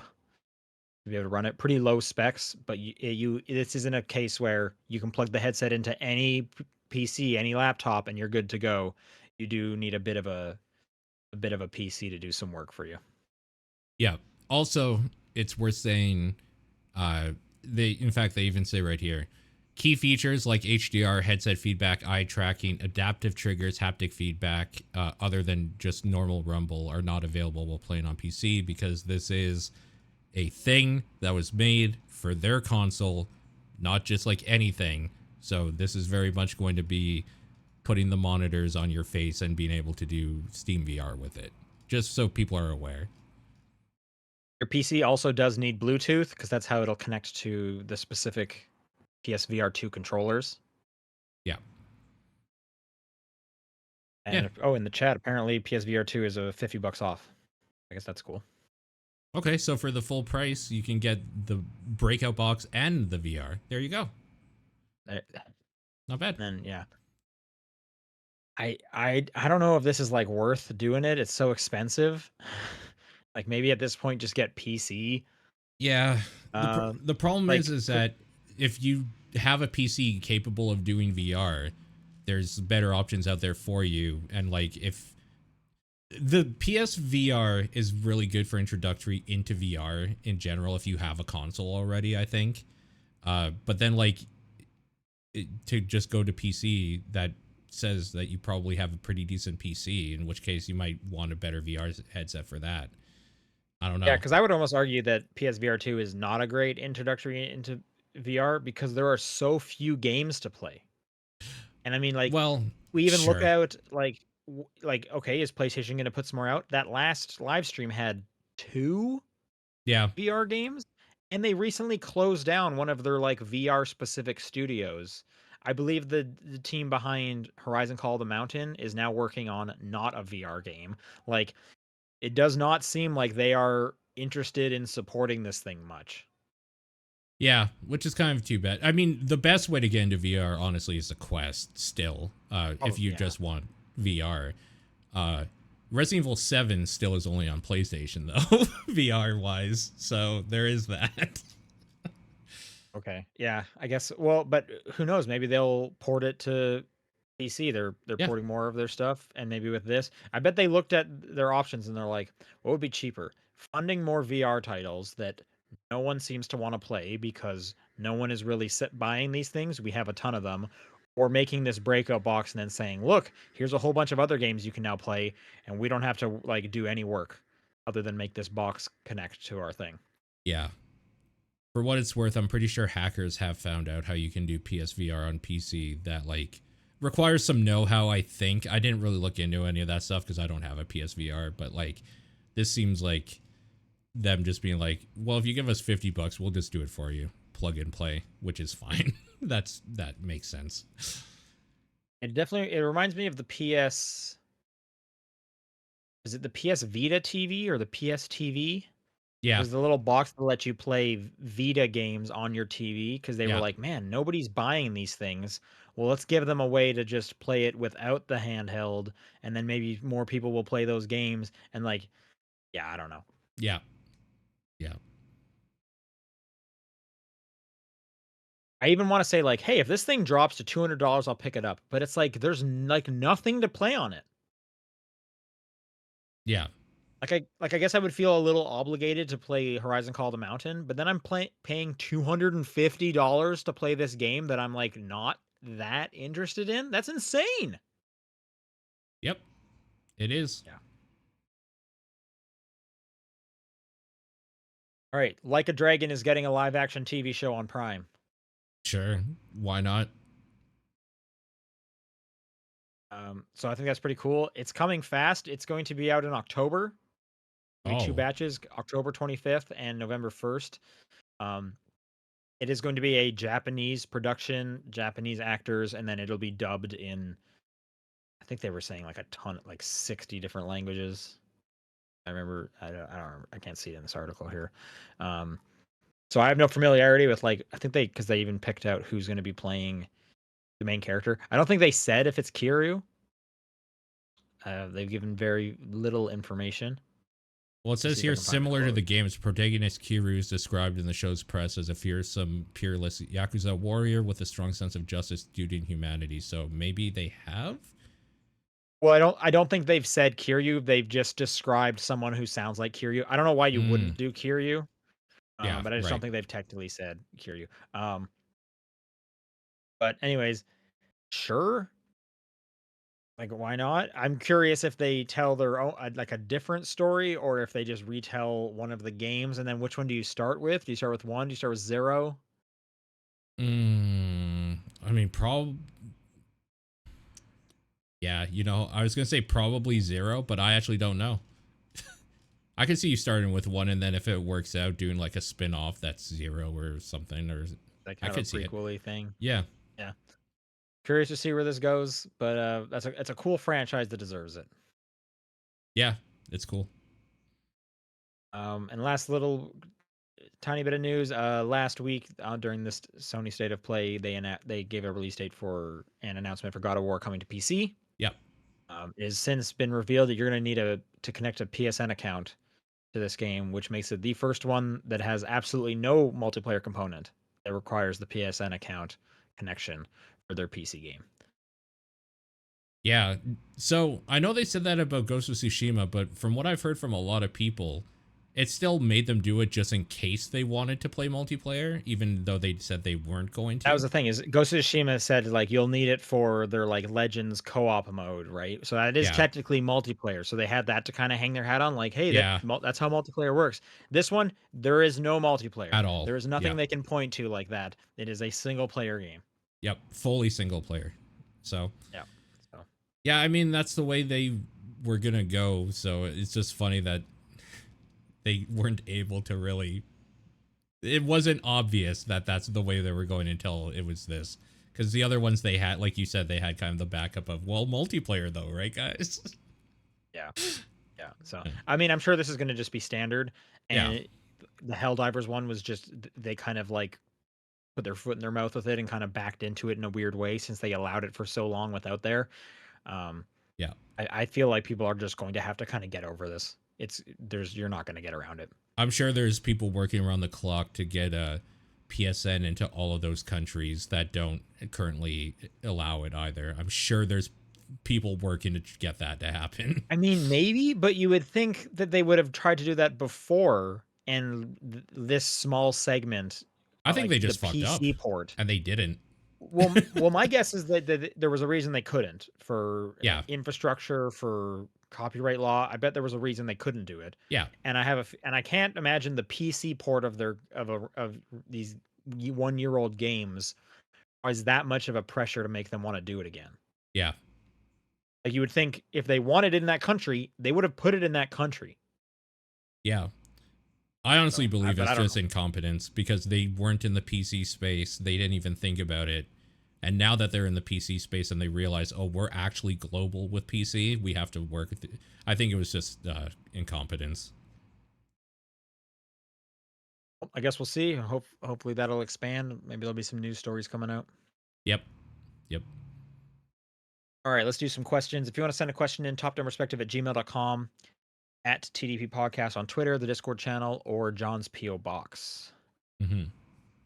to be able to run it. Pretty low specs, but this isn't a case where you can plug the headset into any PC, any laptop, and you're good to go. You do need a bit of a PC to do some work for you. Yeah. Also, it's worth saying, uh, in fact, they even say right here, key features like HDR, headset feedback, eye tracking, adaptive triggers, haptic feedback, other than just normal rumble, are not available while playing on PC because this is a thing that was made for their console, not just like anything. So this is very much going to be putting the monitors on your face and being able to do Steam VR with it, just so people are aware. Your PC also does need Bluetooth because that's how it'll connect to the specific PSVR 2 controllers. Yeah. Yeah. And in the chat, apparently PSVR 2 is a $50 off. I guess that's cool. Okay, so for the full price, you can get the breakout box and the VR. There you go. Uh, Not bad. And yeah, I don't know if this is like worth doing it. It's so expensive. Like maybe at this point, just get PC. Yeah. Um, The problem like is that if you have a PC capable of doing VR, there's better options out there for you. And like if the PS VR is really good for introductory into VR in general if you have a console already, I think. But then like to just go to PC, that says that you probably have a pretty decent PC, in which case you might want a better VR headset for that. I don't yeah, know. because I would almost argue that PSVR 2 is not a great introductory into VR because there are so few games to play. And I mean, like, Well, we even look sure. out like, okay, is PlayStation going to put some more out? That last live stream had 2 Yeah. VR games, and they recently closed down one of their like VR specific studios. I believe the team behind Horizon Call of the Mountain is now working on not a VR game. Like, it does not seem like they are interested in supporting this thing much. Yeah, which is kind of too bad. I mean, the best way to get into VR, honestly, is the Quest still, if Oh you yeah. just want VR. Uh, Resident Evil 7 still is only on PlayStation, though, VR wise. So there is that. Okay. Yeah, I guess. Well, but who knows? Maybe they'll port it to PC. They're Yeah. porting more of their stuff, and maybe with this, I bet they looked at their options and they're like, what would be cheaper? Funding more VR titles that no one seems to want to play because no one is really buying these things. We have a ton of them. Or making this breakout box and then saying, look, here's a whole bunch of other games you can now play, and we don't have to like do any work other than make this box connect to our thing. Yeah. For what it's worth, I'm pretty sure hackers have found out how you can do PSVR on PC that, like, requires some know-how, I think. I didn't really look into any of that stuff because I don't have a PSVR, but, like, this seems like them just being like, well, if you give us $50, we'll just do it for you. Plug and play, which is fine. That makes sense. It reminds me of the PS. Is it the PS Vita TV or the PS TV? It Yeah, was the little box that let you play Vita games on your TV because they were yeah, like, man, nobody's buying these things. Well, let's give them a way to just play it without the handheld, and then maybe more people will play those games. And like, yeah, I don't know. yeah, yeah. I even want to say like, hey, if this thing drops to $200, I'll pick it up. But it's like there's like nothing to play on it. Yeah. I guess I would feel a little obligated to play Horizon Call of the Mountain, but then I'm paying $250 to play this game that I'm like not that interested in. That's insane. Yep. It is. Yeah. All right, Like a Dragon is getting a live action TV show on Prime. Sure. Why not? So I think that's pretty cool. It's coming fast. It's going to be out in October. Maybe two Oh, batches, October 25th and November 1st. Um, it is going to be a Japanese production, Japanese actors, and then it'll be dubbed in, I think they were saying like a ton, like 60 different languages. I remember, I don't remember, I can't see it in this article here. Um, so I have no familiarity with like, I think because they even picked out who's going to be playing the main character. I don't think they said if it's Kiryu. They've given very little information. well, it Let's says see if I here can find the similar to quote. the game's protagonist, Kiryu is described in the show's press as a fearsome, peerless Yakuza warrior with a strong sense of justice, duty, and humanity. So maybe they have? Well, I don't think they've said Kiryu. They've just described someone who sounds like Kiryu. I don't know why you Mm, wouldn't do Kiryu, yeah, but I just don't right. think they've technically said Kiryu. But anyways, sure. Like, why not? I'm curious if they tell their own like a different story, or if they just retell one of the games, and then which one do you start with? Do you start with one? Do you start with zero? I mean, yeah, I was going to say probably zero, but I actually don't know. I can see you starting with one, and then if it works out, doing like a spin off that's zero or something, or Like I kind of could a see it. prequely thing. Yeah. Yeah. Curious to see where this goes, but it's a cool franchise that deserves it. Yeah, it's cool. And last little tiny bit of news. Last week during this Sony State of Play, they gave a release date for an announcement for God of War coming to PC. Yep. It has since been revealed that you're going to need to connect a PSN account to this game, which makes it the first one that has absolutely no multiplayer component that requires the PSN account connection for their PC game. Yeah. So I know they said that about Ghost of Tsushima, but from what I've heard from a lot of people, it still made them do it just in case they wanted to play multiplayer, even though they said they weren't going That was to. the thing is Ghost of Tsushima said like you'll need it for their like Legends co-op mode, right? So that is Yeah. technically multiplayer. So they had that to kind of hang their hat on, like, hey, Yeah. that's how multiplayer works. This one, there is no multiplayer. At all. There is nothing Yeah. they can point to like that. It is a single player game. Yep. Fully single player. So Yeah. So yeah, I mean that's the way they were gonna go. So it's just funny that they weren't able to really. It wasn't obvious that that's the way they were going until it was this. Because the other ones they had, like you said, they had kind of the backup of, well, multiplayer though, right, guys? yeah. Yeah. So I mean, I'm sure this is going to just be standard. Yeah. And the Helldivers one was just they kind of like put their foot in their mouth with it and kind of backed into it in a weird way since they allowed it for so long without there. Um, Yeah. I feel like people are just going to have to kind of get over this. You're not going to get around it. I'm sure there's people working around the clock to get a PSN into all of those countries that don't currently allow it either. I'm sure there's people working to get that to happen. I mean, maybe, but you would think that they would have tried to do that before, and this small segment, I think like they the just fucked up PC port. and they didn't. Well, my guess is that there was a reason they couldn't for Yeah. infrastructure, for copyright law. I bet there was a reason they couldn't do it. Yeah. And I can't imagine the PC port of these 1-year-old games is that much of a pressure to make them want to do it again. Yeah. Like you would think if they wanted it in that country, they would have put it in that country. Yeah. I honestly So, believe but it's I don't just know. incompetence because they weren't in the PC space. They didn't even think about it. And now that they're in the PC space and they realize, oh, we're actually global with PC, we have to work. I think it was just incompetence. I guess we'll see. Hopefully that'll expand. Maybe there'll be some news stories coming out. Yep. Yep. All right, let's do some questions. If you want to send a question in, topdownperspective@gmail.com, at TDP Podcast on Twitter, the Discord channel, or John's P.O. Box. Mm-hmm.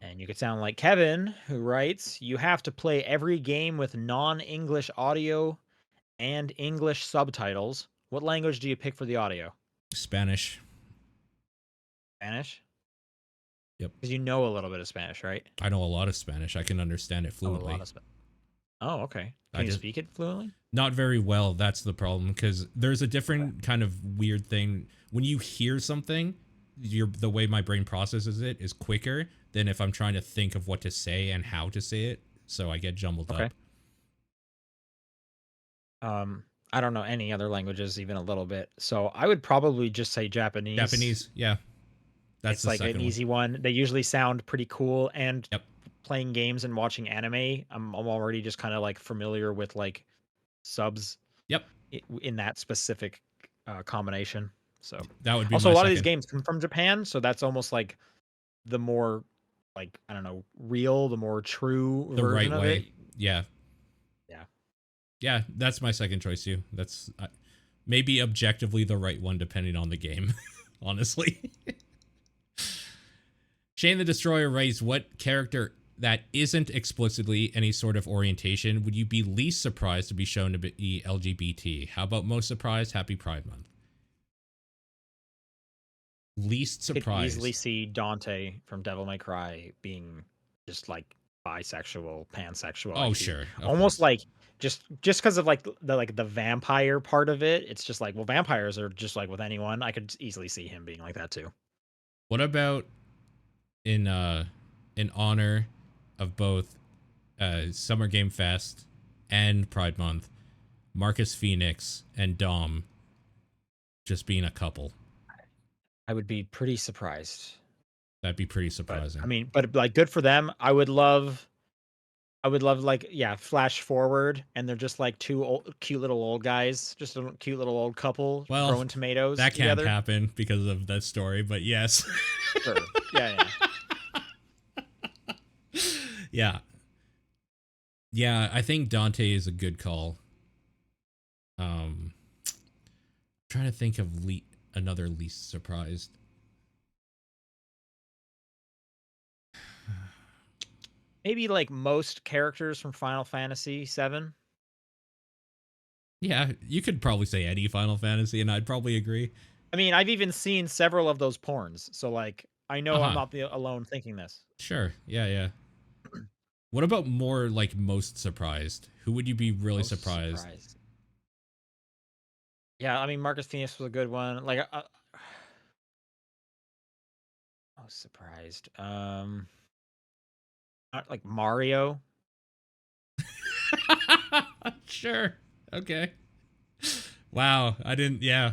And you could sound like Kevin, who writes, you have to play every game with non-English audio and English subtitles. What language do you pick for the audio? Spanish. Spanish? Yep. Because you know a little bit of Spanish, right? I know a lot of Spanish. I can understand it Oh, a fluently. lot of Spanish. Oh, okay. I Can you just speak it fluently? not very well. That's the problem because there's a different kind of weird thing when you hear something. The way my brain processes it is quicker than if I'm trying to think of what to say and how to say it. So I get jumbled Okay. up. I don't know any other languages even a little bit. So I would probably just say Japanese. Japanese, yeah, that's It's the like an second one. easy one. They usually sound pretty cool. And Yep. playing games and watching anime, I'm already just kind of like familiar with like subs Yep. in that specific combination. So That would be also my a lot of these second. games come from Japan, so that's almost like the more like I don't know, real, the more true The right version of it. way. Yeah. Yeah. Yeah, that's my second choice too. That's maybe objectively the right one depending on the game, honestly. Shane the Destroyer writes, what character that isn't explicitly any sort of orientation would you be least surprised to be shown to be LGBT? How about most surprised? Happy Pride Month. Least Could easily surprised. see Dante from Devil May Cry being just like bisexual, pansexual. Oh, Like sure. Of almost course. like just because of like the vampire part of it. It's just like, well, vampires are just like with anyone. I could easily see him being like that too. What about in honor of both Summer Game Fest and Pride Month, Marcus Phoenix and Dom just being a couple? I would be pretty surprised. That'd be pretty But I surprising. mean, but like good for them. I would love I would love like yeah, flash forward and they're just like two cute little old guys, just a cute little old couple Well, growing tomatoes that can't together. happen because of that story, but yes. Sure. Yeah, yeah. Yeah. Yeah, I think Dante is a good call. Trying to think of another least surprised. Maybe like most characters from Final Fantasy VII. Yeah, you could probably say any Final Fantasy, and I'd probably agree. I mean, I've even seen several of those porns, so like I Uh know I'm huh. not the alone thinking this. Sure. Yeah, yeah. What about more like most surprised? Who would you be really Most surprised? surprised. Yeah, I mean Marcus Phoenix was a good one. Like most surprised. Not like Mario. Sure. Okay. Wow. I didn't. Yeah.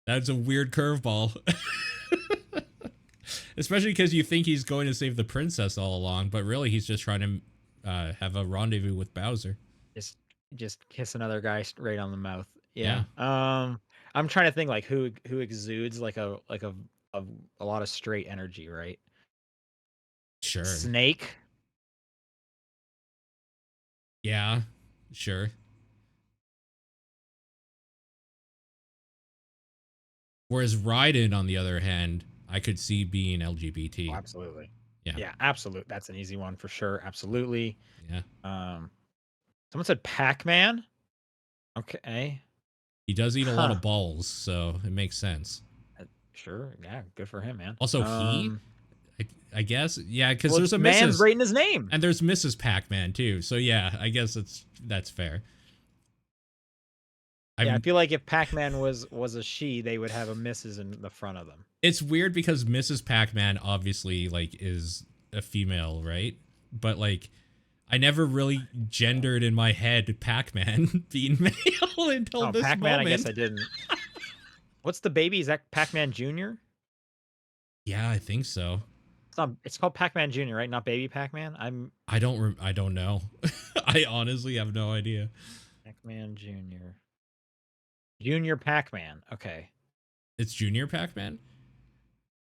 That's a weird curveball. Especially because you think he's going to save the princess all along, but really he's just trying to have a rendezvous with Bowser. Just just kiss another guy right on the mouth. Yeah. Yeah. I'm trying to think like who exudes like a, a lot of straight energy, right? Sure. Snake. Yeah. Sure. Whereas Raiden, on the other hand, I could see being Oh, LGBT. absolutely. Yeah. Yeah, absolute. That's an easy one for sure. Absolutely. Yeah. Um, someone said Pac-Man. Okay. He does eat a lot Huh. of balls, so it makes sense. Sure. Yeah. Good for him, man. Also, I guess, yeah, because Well, there's it's a man's Mrs. right in his name. and there's Mrs. Pac-Man too. So yeah, I guess that's fair. Yeah, I I'm. feel like if Pac-Man was a she, they would have a Mrs. in the front of them. It's weird because Mrs. Pac-Man obviously like is a female, right? But like, I never really gendered in my head Pac-Man being male until Oh, this Pac-Man. I guess moment. I didn't. What's the baby? Is that Pac-Man Junior? Yeah, I think so. It's not. It's called Pac-Man Junior, right? Not Baby Pac-Man. I don't know. I honestly have no idea. Pac-Man Junior. Junior Pac-Man. Okay. It's Junior Pac-Man?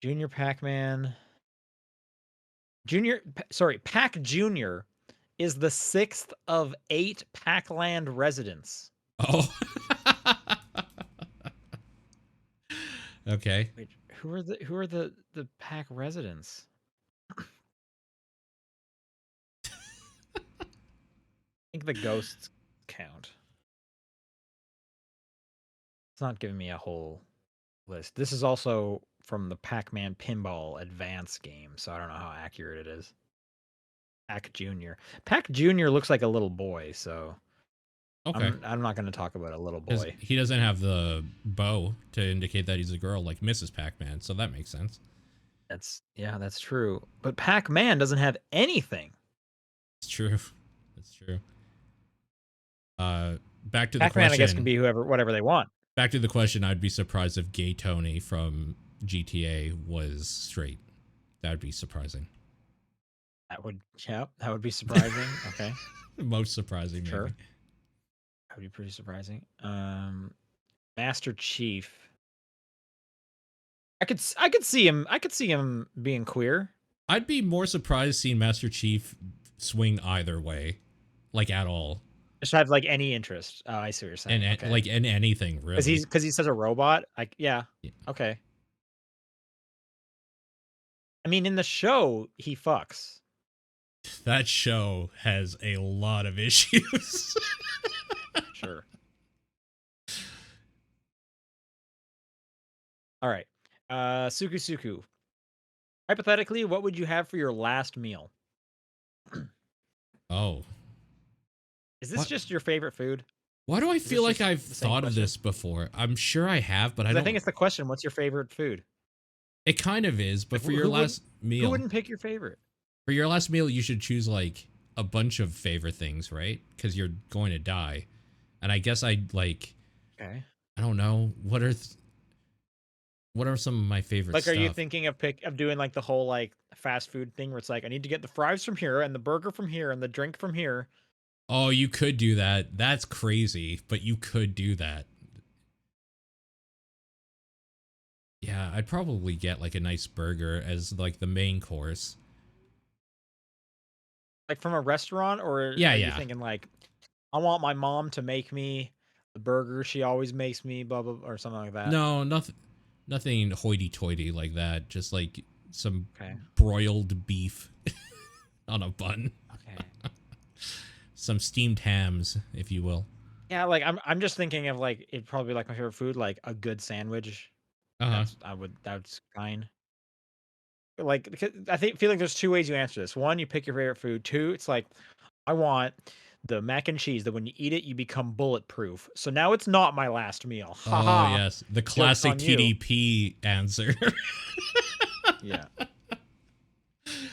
Junior Pac-Man. Sorry, Pac Junior is the sixth of 8 Pac-Land residents. Oh. Okay. Wait, who are the Pac residents? I think the ghosts count. It's not giving me a whole list. This is also from the Pac-Man Pinball Advance game, so I don't know how accurate it is. Pac Junior. Pac Junior looks like a little boy, so Okay. I'm not going to talk about a little Because boy. he doesn't have the bow to indicate that he's a girl like Mrs. Pac-Man, so that makes sense. That's true. But Pac-Man doesn't have anything. It's true. That's true. Back to the Pac-Man, I guess, can question. be whatever they want. Back to the question. I'd be surprised if Gay Tony from GTA was straight. That would be surprising. That would be surprising. Okay, Most surprising, maybe. sure, that would be pretty surprising. Master Chief. I could see him. I could see him being queer. I'd be more surprised seeing Master Chief swing either way, like at all, Just have like any interest. Oh, I see what you're saying. and Okay, like in anything really. because he's such a robot. Like, yeah. Yeah. Okay. I mean, in the show, he fucks. That show has a lot of issues. Sure. All right. Suku Suku. Hypothetically, what would you have for your last meal? Oh, Is this what? just your favorite food? Why do I Is this feel like just I've the same thought of question? this before? I'm sure I have, but I 'Cause I don't. think it's the question. What's your favorite food? It kind of is, but Like, for your last who meal, wouldn't pick your favorite? you should choose like a bunch of favorite things, right? Because you're going to die, and I guess I like. Okay. I don't know what are. What are some of my favorite Like, are you stuff? thinking of doing like the whole like fast food thing where it's like I need to get the fries from here and the burger from here and the drink from here? Oh, you could do that. That's crazy, but you could do that. Yeah, I'd probably get like a nice burger as like the main course. Like from a restaurant, or Yeah, are you yeah. thinking like I want my mom to make me the burger she always makes me, blah blah, or something like that? No, nothing hoity-toity like that. Just like some Okay. broiled beef on a bun, Okay. some steamed hams, if you will. Yeah, like I'm just thinking of like it'd probably be like my favorite food, like a good sandwich. Uh-huh. That's fine. Like I feel like there's two ways you answer this. One, you pick your favorite food. Two, it's like I want the mac and cheese that when you eat it, you become bulletproof. So now it's not my last meal. Oh, Haha. yes, the Joke's classic on you. TDP answer. Yeah.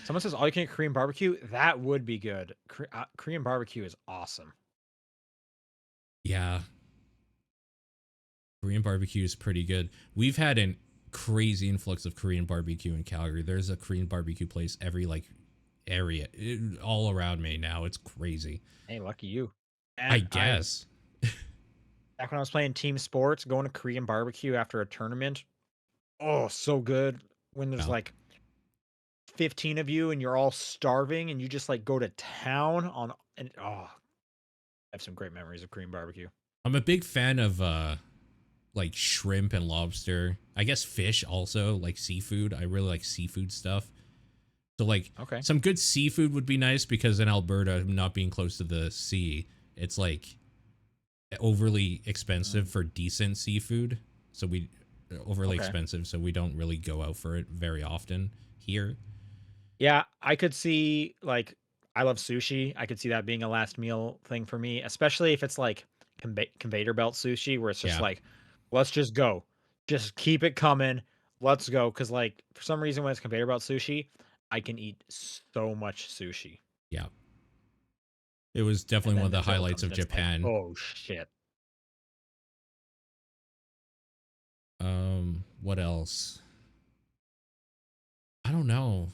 Someone says all you can eat Korean barbecue. That would be good. Korean barbecue is awesome. Yeah, Korean barbecue is pretty good. We've had an crazy influx of Korean barbecue in Calgary. There's a Korean barbecue place every like area all around me now. It's crazy. Hey, lucky you. I And I guess. back when I was playing team sports, going to Korean barbecue after a tournament. Oh, so good. When there's Wow. like 15 of you and you're all starving and you just like go to town on and I have some great memories of Korean barbecue. I'm a big fan of like shrimp and lobster. I guess fish also, like seafood. I really like seafood stuff. So like Okay. some good seafood would be nice because in Alberta, not being close to the sea, it's like overly expensive Mm, for decent seafood. So we overly okay. expensive, so we don't really go out for it very often here. Yeah, I could see like I love sushi. I could see that being a last meal thing for me, especially if it's like conveyor belt sushi where it's just Yeah. like let's just go. Just keep it coming. Let's go cuz like for some reason when it's conveyor belt sushi, I can eat so much sushi. Yeah. It was And definitely one then of the the bill highlights comes of and it's like, Japan. "Oh shit." What else? I don't know.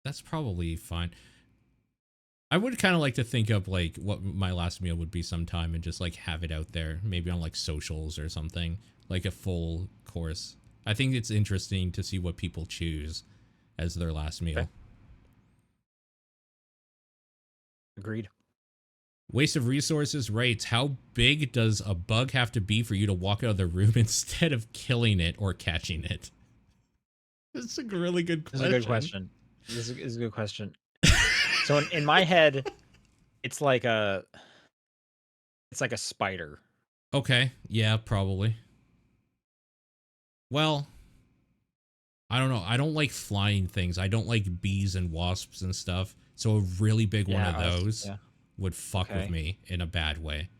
That's probably fine. I would kind of like to think of like what my last meal would be sometime and just like have it out there, maybe on like socials or something, like a full course. I think it's interesting to see what people choose as their last Okay. meal. Agreed. Waste of resources rates. How big does a bug have to be for you to walk out of the room instead of killing it or catching it? That's a really good This is a good question. question. This is a good question. So in my head, it's like a it's like a spider. Okay. Yeah, probably. Well, I don't know. I don't like flying things. I don't like bees and wasps and stuff. So a really big one Yeah, of us. those Yeah. would fuck with Okay. me in a bad way.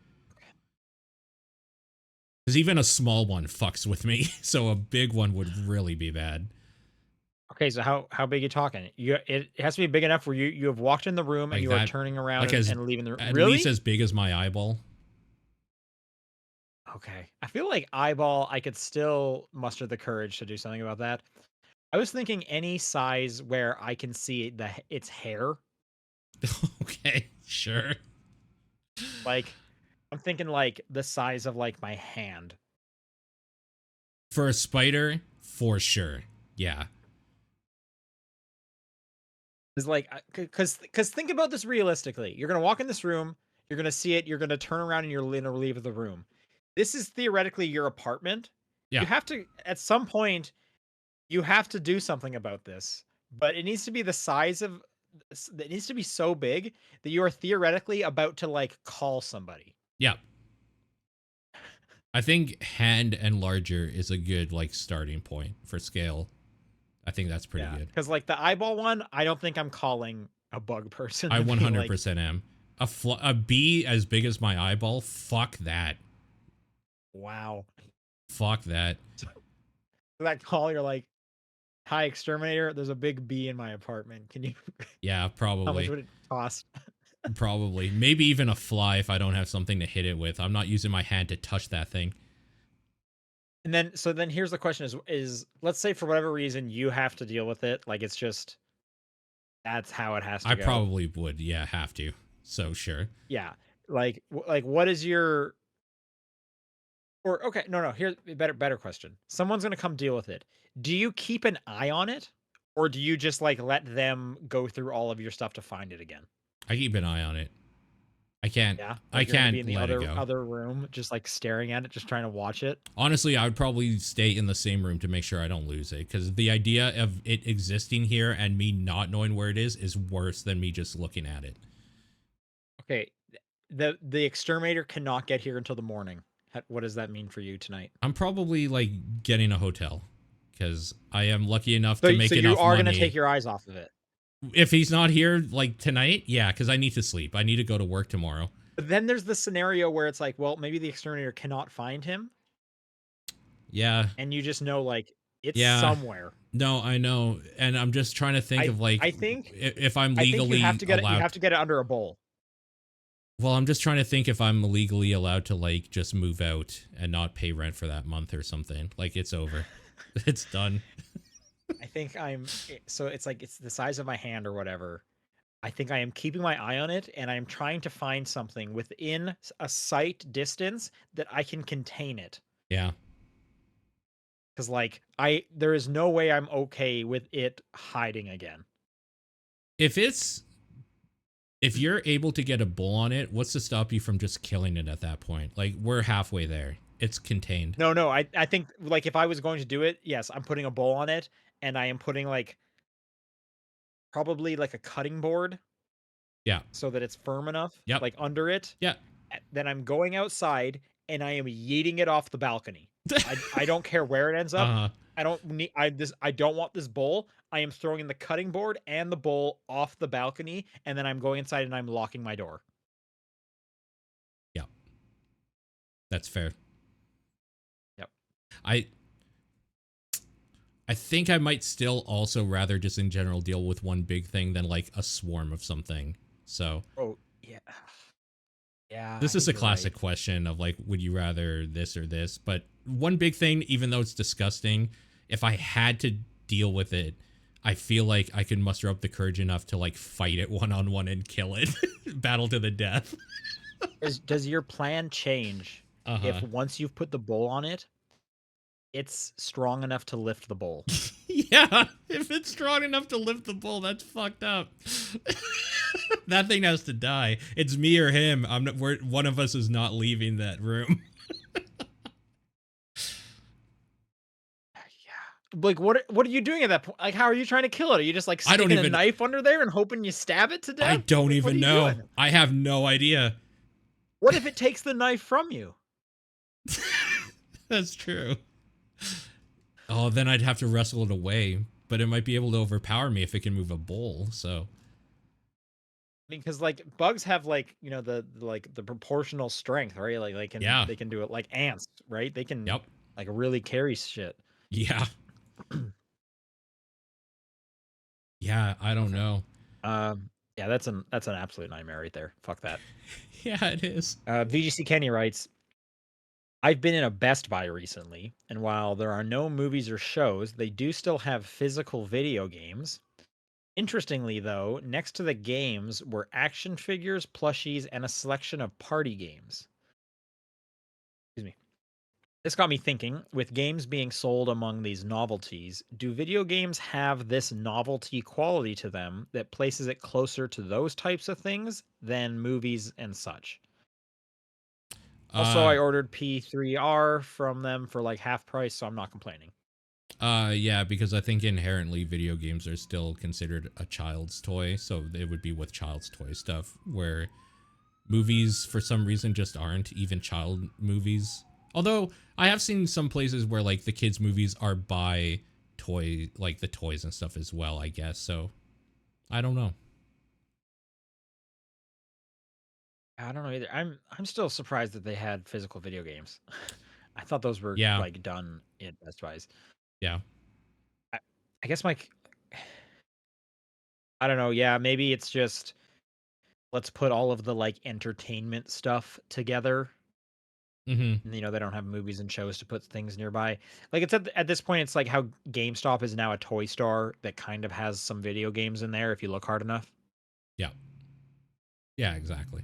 Because even a small one fucks with me. So a big one would really be bad. Okay, so how big you talking? It has to be big enough where you have walked in the room and Like you are that. turning around Like as and leaving the room. at least Really? as big as my eyeball. Okay. I feel like eyeball, I could still muster the courage to do something about that. I was thinking any size where I can see its hair. Okay, sure. Like I'm thinking like the size of like my hand. For a spider, for sure. Yeah. Is like because think about this realistically. You're gonna walk in this room, you're gonna see it, you're gonna turn around and you're gonna leave the room. This is theoretically your apartment. You Yeah. have to at some point you have to do something about this, but it needs to be the size of it needs to be so big that you are theoretically about to like call somebody. Yeah. I think hand and larger is a good like starting point for scale. I think that's pretty Yeah, good. because like the eyeball one, I don't think I'm calling a bug person I to be like, 100% am. A bee as big as my eyeball? Fuck that. wow. Fuck that. So that call, you're like, hi, exterminator. There's a big bee in my apartment. Can you? Yeah, How much probably. would it cost? Probably. Maybe even a fly if I don't have something to hit it with. I'm not using my hand to touch that thing. And then so then here's the question is let's say for whatever reason you have to deal with it, like it's just that's how it has I to go. probably would, yeah, have to. So sure. Yeah. Like what is your or okay, no, here's a better question. Someone's going to come deal with it. Do you keep an eye on it or do you just like let them go through all of your stuff to find it again? I keep an eye on it. I can't Yeah. I Like you're going to be can't in the let it other go. other room just like staring at it, just trying to watch it. Honestly, I would probably stay in the same room to make sure I don't lose it, because the idea of it existing here and me not knowing where it is worse than me just looking at it. Okay. The exterminator cannot get here until the morning. What does that mean for you tonight? I'm probably like getting a hotel because I am lucky enough to So make you enough are going to take money. your eyes off of it. If he's not here like tonight, yeah, because I need to sleep. I need to go to work tomorrow. But then there's the scenario where it's like, well, maybe the exterminator cannot find him Yeah, and you just know like it's yeah. somewhere. No, I know, and I'm just trying to think of like I think if I'm I think you have legally to get it. You have allowed. to get it under a bowl. Well, I'm just trying to think if I'm legally allowed to like just move out and not pay rent for that month or something. Like it's over. It's done. I think so. It's like it's the size of my hand or whatever. I think I am keeping my eye on it, and I am trying to find something within a sight distance that I can contain it. Yeah. Because like there is no way I'm okay with it hiding again. If it's if you're able to get a bull on it, what's to stop you from just killing it at that point? Like we're halfway there. It's contained. No. I think like if I was going to do it, yes, I'm putting a bowl on it, and I am putting like probably like a cutting board Yeah. so that it's firm enough, Yep. like under it. Yeah. Then I'm going outside and I am yeeting it off the balcony. I don't care where it ends up. Uh I don't want this bowl. I am throwing the cutting board and the bowl off the balcony, and then I'm going inside and I'm locking my door. yeah. That's fair. Yep. I I think I might still also rather just in general deal with one big thing than like a swarm of something. So Oh yeah. Yeah, I this is think a you're right. classic question of like, would you rather this or this? But one big thing, even though it's disgusting, if I had to deal with it, I feel like I could muster up the courage enough to like fight it one on one and kill it, battle to the death. Does your plan change Uh if huh. once you've put the bowl on it, it's strong enough to lift the bowl? Yeah, if it's strong enough to lift the bull, that's fucked up. That thing has to die. It's me or him. I'm not. One of us is not leaving that room. Yeah. Like what are you doing at that point? Like how are you trying to kill it? Are you just like I don't sticking a even. knife under there and hoping you stab it to I death? don't Like what are even you know. doing? I have no idea. What if it takes the knife from you? That's true. Oh, then I'd have to wrestle it away, but it might be able to overpower me if it can move a bull. So I mean, because like bugs have like like the proportional strength, right? Like yeah. they can do it like ants, right? They can Yep. like really carry shit. Yeah. Yeah. I don't Okay. know. Yeah, that's an absolute nightmare right there. Fuck that. Yeah, it is. VGC Kenny writes, I've been in a Best Buy recently, and while there are no movies or shows, they do still have physical video games. Interestingly, though, next to the games were action figures, plushies, and a selection of party games. Excuse me. This got me thinking, with games being sold among these novelties, do video games have this novelty quality to them that places it closer to those types of things than movies and such? Also, Uh, I ordered P3R from them for like half price, so I'm not complaining. yeah, because I think inherently video games are still considered a child's toy, so it would be with child's toy stuff, where movies for some reason just aren't even child movies. Although I have seen some places where like the kids movies are by toy, like the toys and stuff as well, I guess. So I don't know. I don't know either. I'm still surprised that they had physical video games. I thought those were Yeah, like done in Best Buys. yeah. I, I guess I don't know. Yeah, maybe it's just let's put all of the like entertainment stuff together Mm-hmm. And, they don't have movies and shows to put things nearby. Like it's at this point, it's like how GameStop is now a toy store that kind of has some video games in there if you look hard enough. Yeah. Yeah, exactly.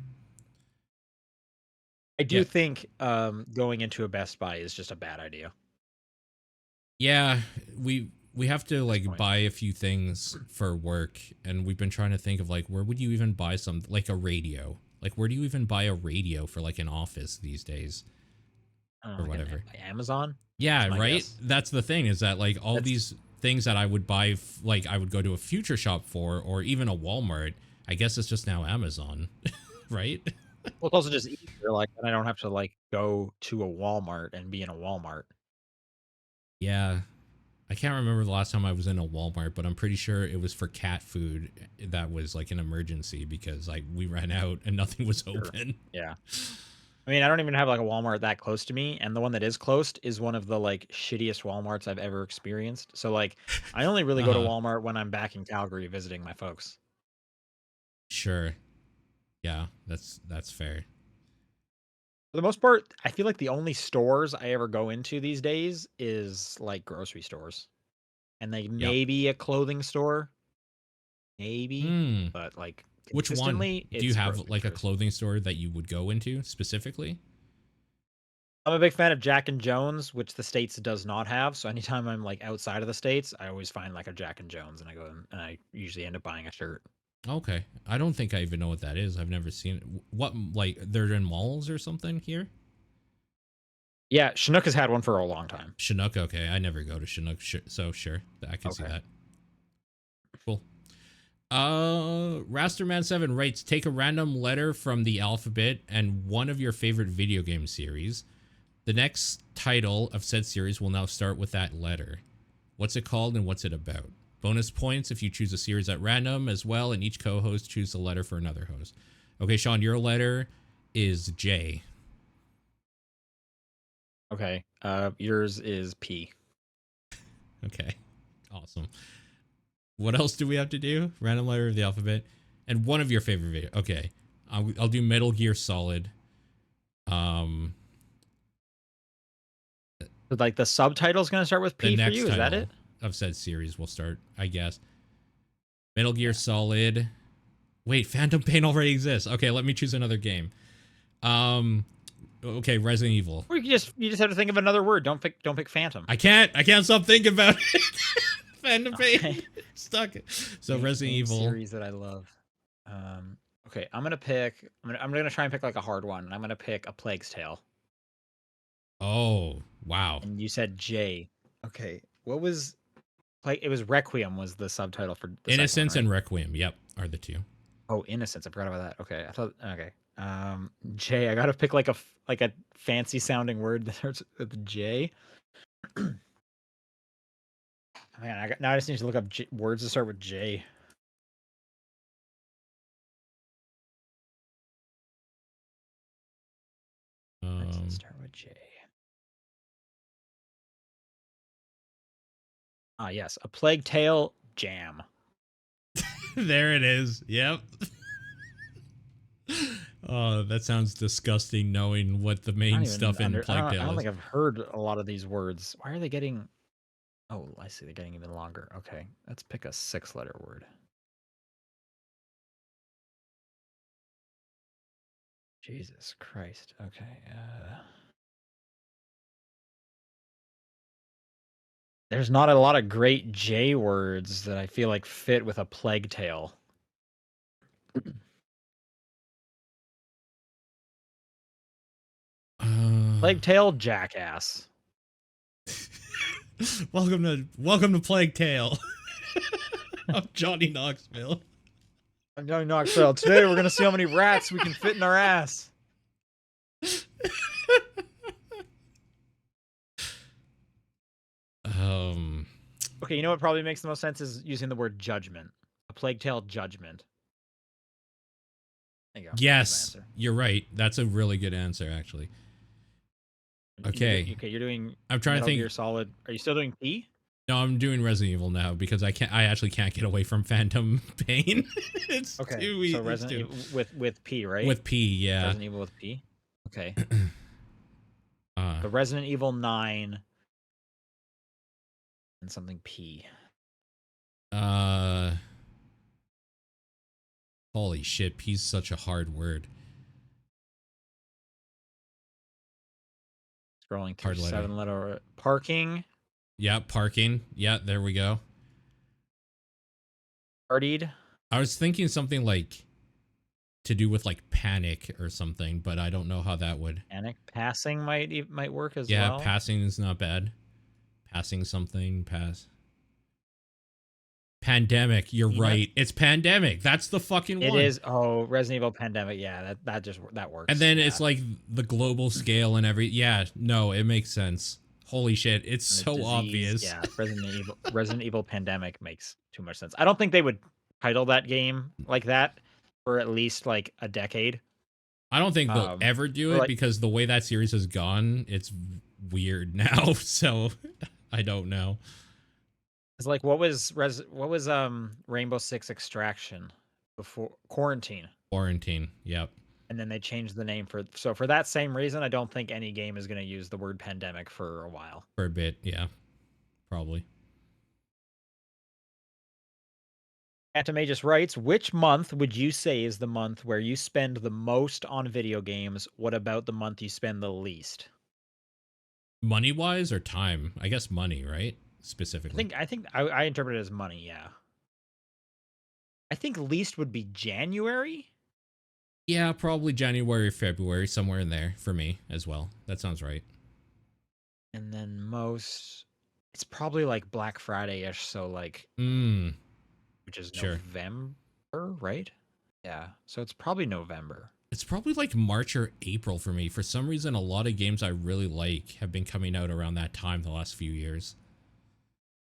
I Yeah. do think going into a Best Buy is just a bad idea at Yeah, we have to this like point. buy a few things for work, and we've been trying to think of like where would you even buy some like a radio? Like where do you even buy a radio for like an office these days or Like whatever? Amazon is Yeah, my right? guess. That's the thing is that like all That's these things that I would buy like I would go to a future shop for or even a Walmart, I guess it's just now Amazon, right? Well, it's also just easier. Like, and I don't have to like go to a Walmart and be in a Walmart. Yeah. I can't remember the last time I was in a Walmart, but I'm pretty sure it was for cat food that was like an emergency because like we ran out and nothing was Sure. open. Yeah. I mean, I don't even have like a Walmart that close to me, and the one that is close is one of the like shittiest Walmarts I've ever experienced. So like, I only really go to Uh-huh. Walmart when I'm back in Calgary visiting my folks. Sure. Yeah, that's fair. For the most part, I feel like the only stores I ever go into these days is like grocery stores, and like Yep. maybe a clothing store, maybe, Hmm. but like Which one? consistently, Do you it's have grocery like a stores. clothing store that you would go into specifically? I'm a big fan of Jack and Jones, which the States does not have. So anytime I'm like outside of the States, I always find like a Jack and Jones and I go and I usually end up buying a shirt. Okay. I don't think I even know what that is. I've never seen it. What like they're in malls or something here? Yeah, Chinook has had one for a long time. Chinook, okay. I never go to Chinook, so sure. I can see Okay. that. Cool. Rasterman7 writes, take a random letter from the alphabet and one of your favorite video game series. The next title of said series will now start with that letter. What's it called and what's it about? Bonus points if you choose a series at random as well, and each co-host choose a letter for another host. Okay, Sean, your letter is J. Okay. Yours is P. Okay, awesome. What else do we have to do? Random letter of the alphabet and one of your favorite video. Okay, I'll do Metal Gear Solid. Um, So, like the subtitle's gonna start with the P for next you. Is that title it? of said series will start, I guess. Metal Gear Solid. Wait, Phantom Pain already exists. Okay, let me choose another game. Okay, Resident Evil. Or you just have to think of another word. Don't pick Phantom. I can't stop thinking about it. Phantom Pain. Okay. Stuck. So Resident Evil series that I love. Okay, I'm gonna try and pick like a hard one. I'm gonna pick A Plague's Tale. Oh, wow. And you said J. Okay, what was like? It was Requiem was the subtitle for the second one, Innocence right? and Requiem. Yep, are the two. Oh, Innocence. I forgot about that. Okay, I thought. Okay, J. I gotta pick like a fancy sounding word that starts with J. Man, now I just need to look up words that start with J. Words that start with J. Ah, yes, A Plague Tale Jam. There it is. Yep. Oh, that sounds disgusting knowing what the main stuff in Plague I Tale don't is. think I've heard a lot of these words. Why are they getting? Oh, I see. They're getting even longer. Okay, let's pick a 6-letter word. Jesus Christ. Okay. There's not a lot of great J words that I feel like fit with A Plague Tale. Plague Tale Jackass. welcome to Plague Tale. I'm Johnny Knoxville. I'm Johnny Knoxville. Today we're gonna see how many rats we can fit in our ass. Okay, you know what probably makes the most sense is using the word judgment. A Plague Tale Judgment. There you go. Yes, you're right. That's a really good answer, actually. Okay. You're doing I'm trying Metal to think. Gear Solid. Are you still doing P? No, I'm doing Resident Evil now because I actually can't get away from Phantom Pain. It's Okay. too easy. So Resident Evil with P, right? With P, yeah. Resident Evil with P. Okay. Uh, The Resident Evil 9 and something P. uh, holy shit, P's such a hard word. Scrolling through Hard letter. 7-letter parking. Yeah, parking. Yeah, there we go. Partied. I was thinking something like to do with like panic or something, but I don't know how that would. Panic. Passing might work as Yeah, well. passing is not bad. Passing something, pass. Pandemic, you're Peanuts. right. It's pandemic. That's the fucking It one. is. Oh, Resident Evil Pandemic. Yeah, that And works. then Yeah, it's like the global scale and yeah, no, it makes sense. Holy shit, it's and the so disease. obvious. Yeah, Resident Evil Pandemic makes too much sense. I don't think they would title that game like that for at least like a decade. I don't think they'll Um, ever do or it like because the way that series has gone, it's weird now. So I don't know. it's like what was Rainbow Six Extraction before Quarantine, Quarantine. Yep. and then they changed the name for that same reason. I don't think any game is going to use the word pandemic for a while. For a bit. Yeah. Probably. Antamagus writes, which month would you say is the month where you spend the most on video games? What about the month you spend the least? Money wise or time? I guess money, right? I Specifically. think I think I interpret it as money, yeah. I think least would be January. Yeah, probably January, February, somewhere in there for me as well. That sounds right. And then most it's probably like Black Friday-ish, so like Mm, which is sure. November, right? Yeah. So it's probably November. It's probably like March or April for me. For some reason, a lot of games I really like have been coming out around that time the last few years.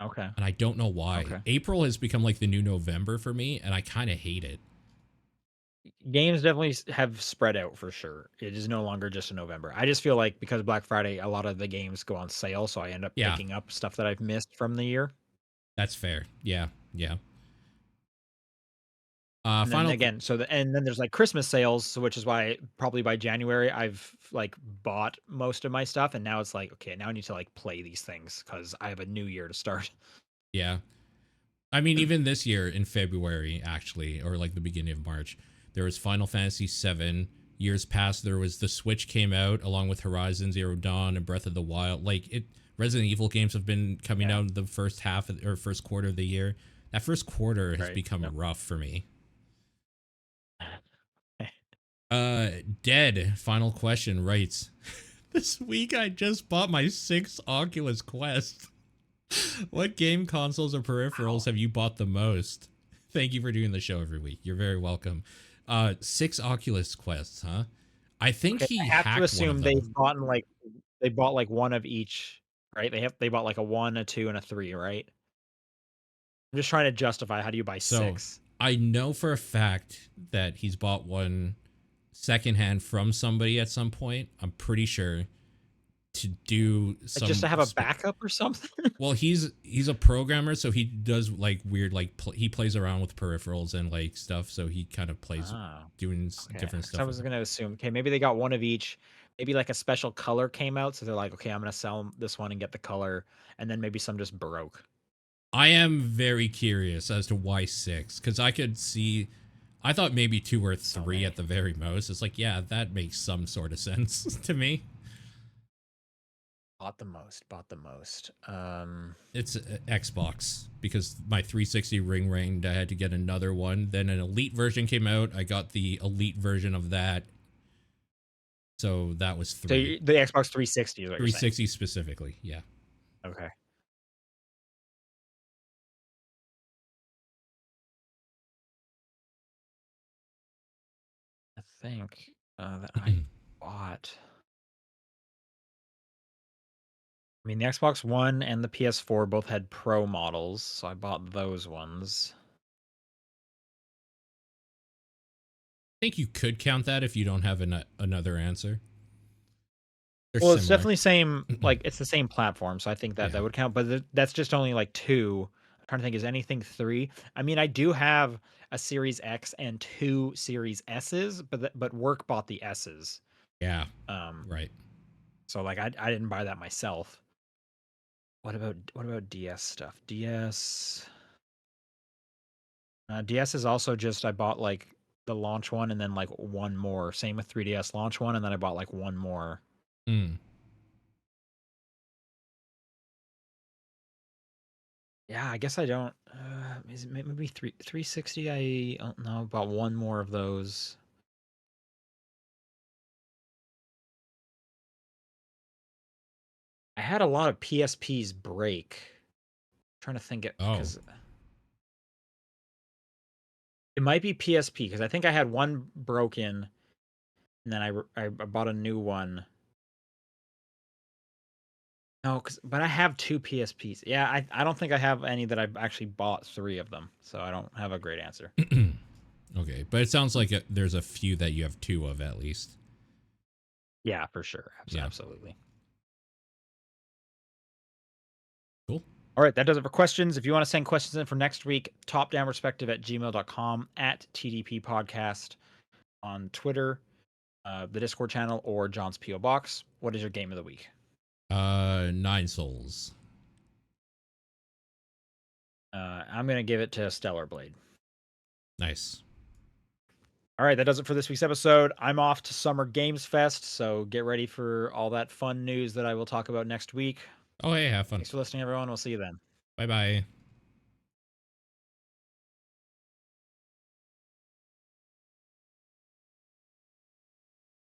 Okay. And I don't know why. Okay. April has become like the new November for me, and I kind of hate it. Games definitely have spread out for sure. It is no longer just in November. I just feel like because Black Friday, a lot of the games go on sale, so I end up Yeah, picking up stuff that I've missed from the year. that's fair. Yeah, yeah. And then Final. again, and then there's like Christmas sales, so which is why probably by January I've like bought most of my stuff, and now it's like okay, now I need to like play these things because I have a new year to start. Yeah. I mean, even this year in February, actually, or like the beginning of March, there was Final Fantasy VII. Years past, there was the Switch came out along with Horizon Zero Dawn and Breath of the Wild. Like it, Resident Evil games have been coming Yeah. out in the first half or first quarter of the year. That first quarter has Right. become Yep. rough for me. Dead. Final question writes, this week I just bought my 6th Oculus Quest. What game consoles or peripherals Wow. have you bought the most? Thank you for doing the show every week. You're very welcome. 6 Oculus Quests, huh? I think Okay, he I have to hacked one of assume them. they bought like one of each, right? They bought like a 1, a 2, and a 3, right? I'm just trying to justify how do you buy So 6? I know for a fact that he's bought one secondhand from somebody at some point. I'm pretty sure to do Like just to some have a backup or something? well, he's a programmer, so he does like weird like he plays around with peripherals and like stuff. So he kind of plays Oh, doing okay. different I stuff with was it. gonna assume, okay, maybe they got one of each. Maybe like a special color came out, so they're like, okay, I'm gonna sell this one and get the color, and then maybe some just broke. I am very curious as to why 6, because I could see. I thought maybe 2 or So 3 many. at the very most. It's like, yeah, that makes some sort of sense to me. Bought the most. Bought the most. It's Xbox because my 360 ring ranged. I had to get another one. Then an elite version came out. I got the elite version of that. So that was So 3. the Xbox 360 is what you're saying. 360 specifically. Yeah. Okay. I think that I bought. I mean, the Xbox One and the PS4 both had Pro models, so I bought those ones. think you could count that if you don't have another answer. They're Well, it's similar. definitely same. Like it's the same platform, so I think that Yeah. that would count. But that's just only like two. I'm trying to think, is anything three? I mean, I do have a Series X and two Series S's, but work bought the S's. Yeah. Um, Right. So like I didn't buy that myself. What about DS stuff? DS is also just I bought like the launch one and then like one more. Same with 3DS launch one, and then I bought like one more. Mm. Yeah, I guess I don't. Is it maybe 360? I don't know about one more of those. I had a lot of PSPs break. Trying to think it Oh. because it might be PSP because I think I had one broken, and then I bought a new one. No, but I have two PSPs. Yeah, I don't think I have any that I've actually bought three of them, so I don't have a great answer. Okay, but it sounds like there's a few that you have two of at least. Yeah, for sure. Yeah. Absolutely. Cool. All right, that does it for questions. If you want to send questions in for next week, topdownperspective@gmail.com, at TDP Podcast on Twitter, the Discord channel, or John's P.O. Box. What is your game of the week? 9 Souls. I'm going to give it to Stellar Blade. Nice. All right, that does it for this week's episode. I'm off to Summer Games Fest, so get ready for all that fun news that I will talk about next week. Oh, hey, have fun. Thanks for listening, everyone. We'll see you then. Bye bye.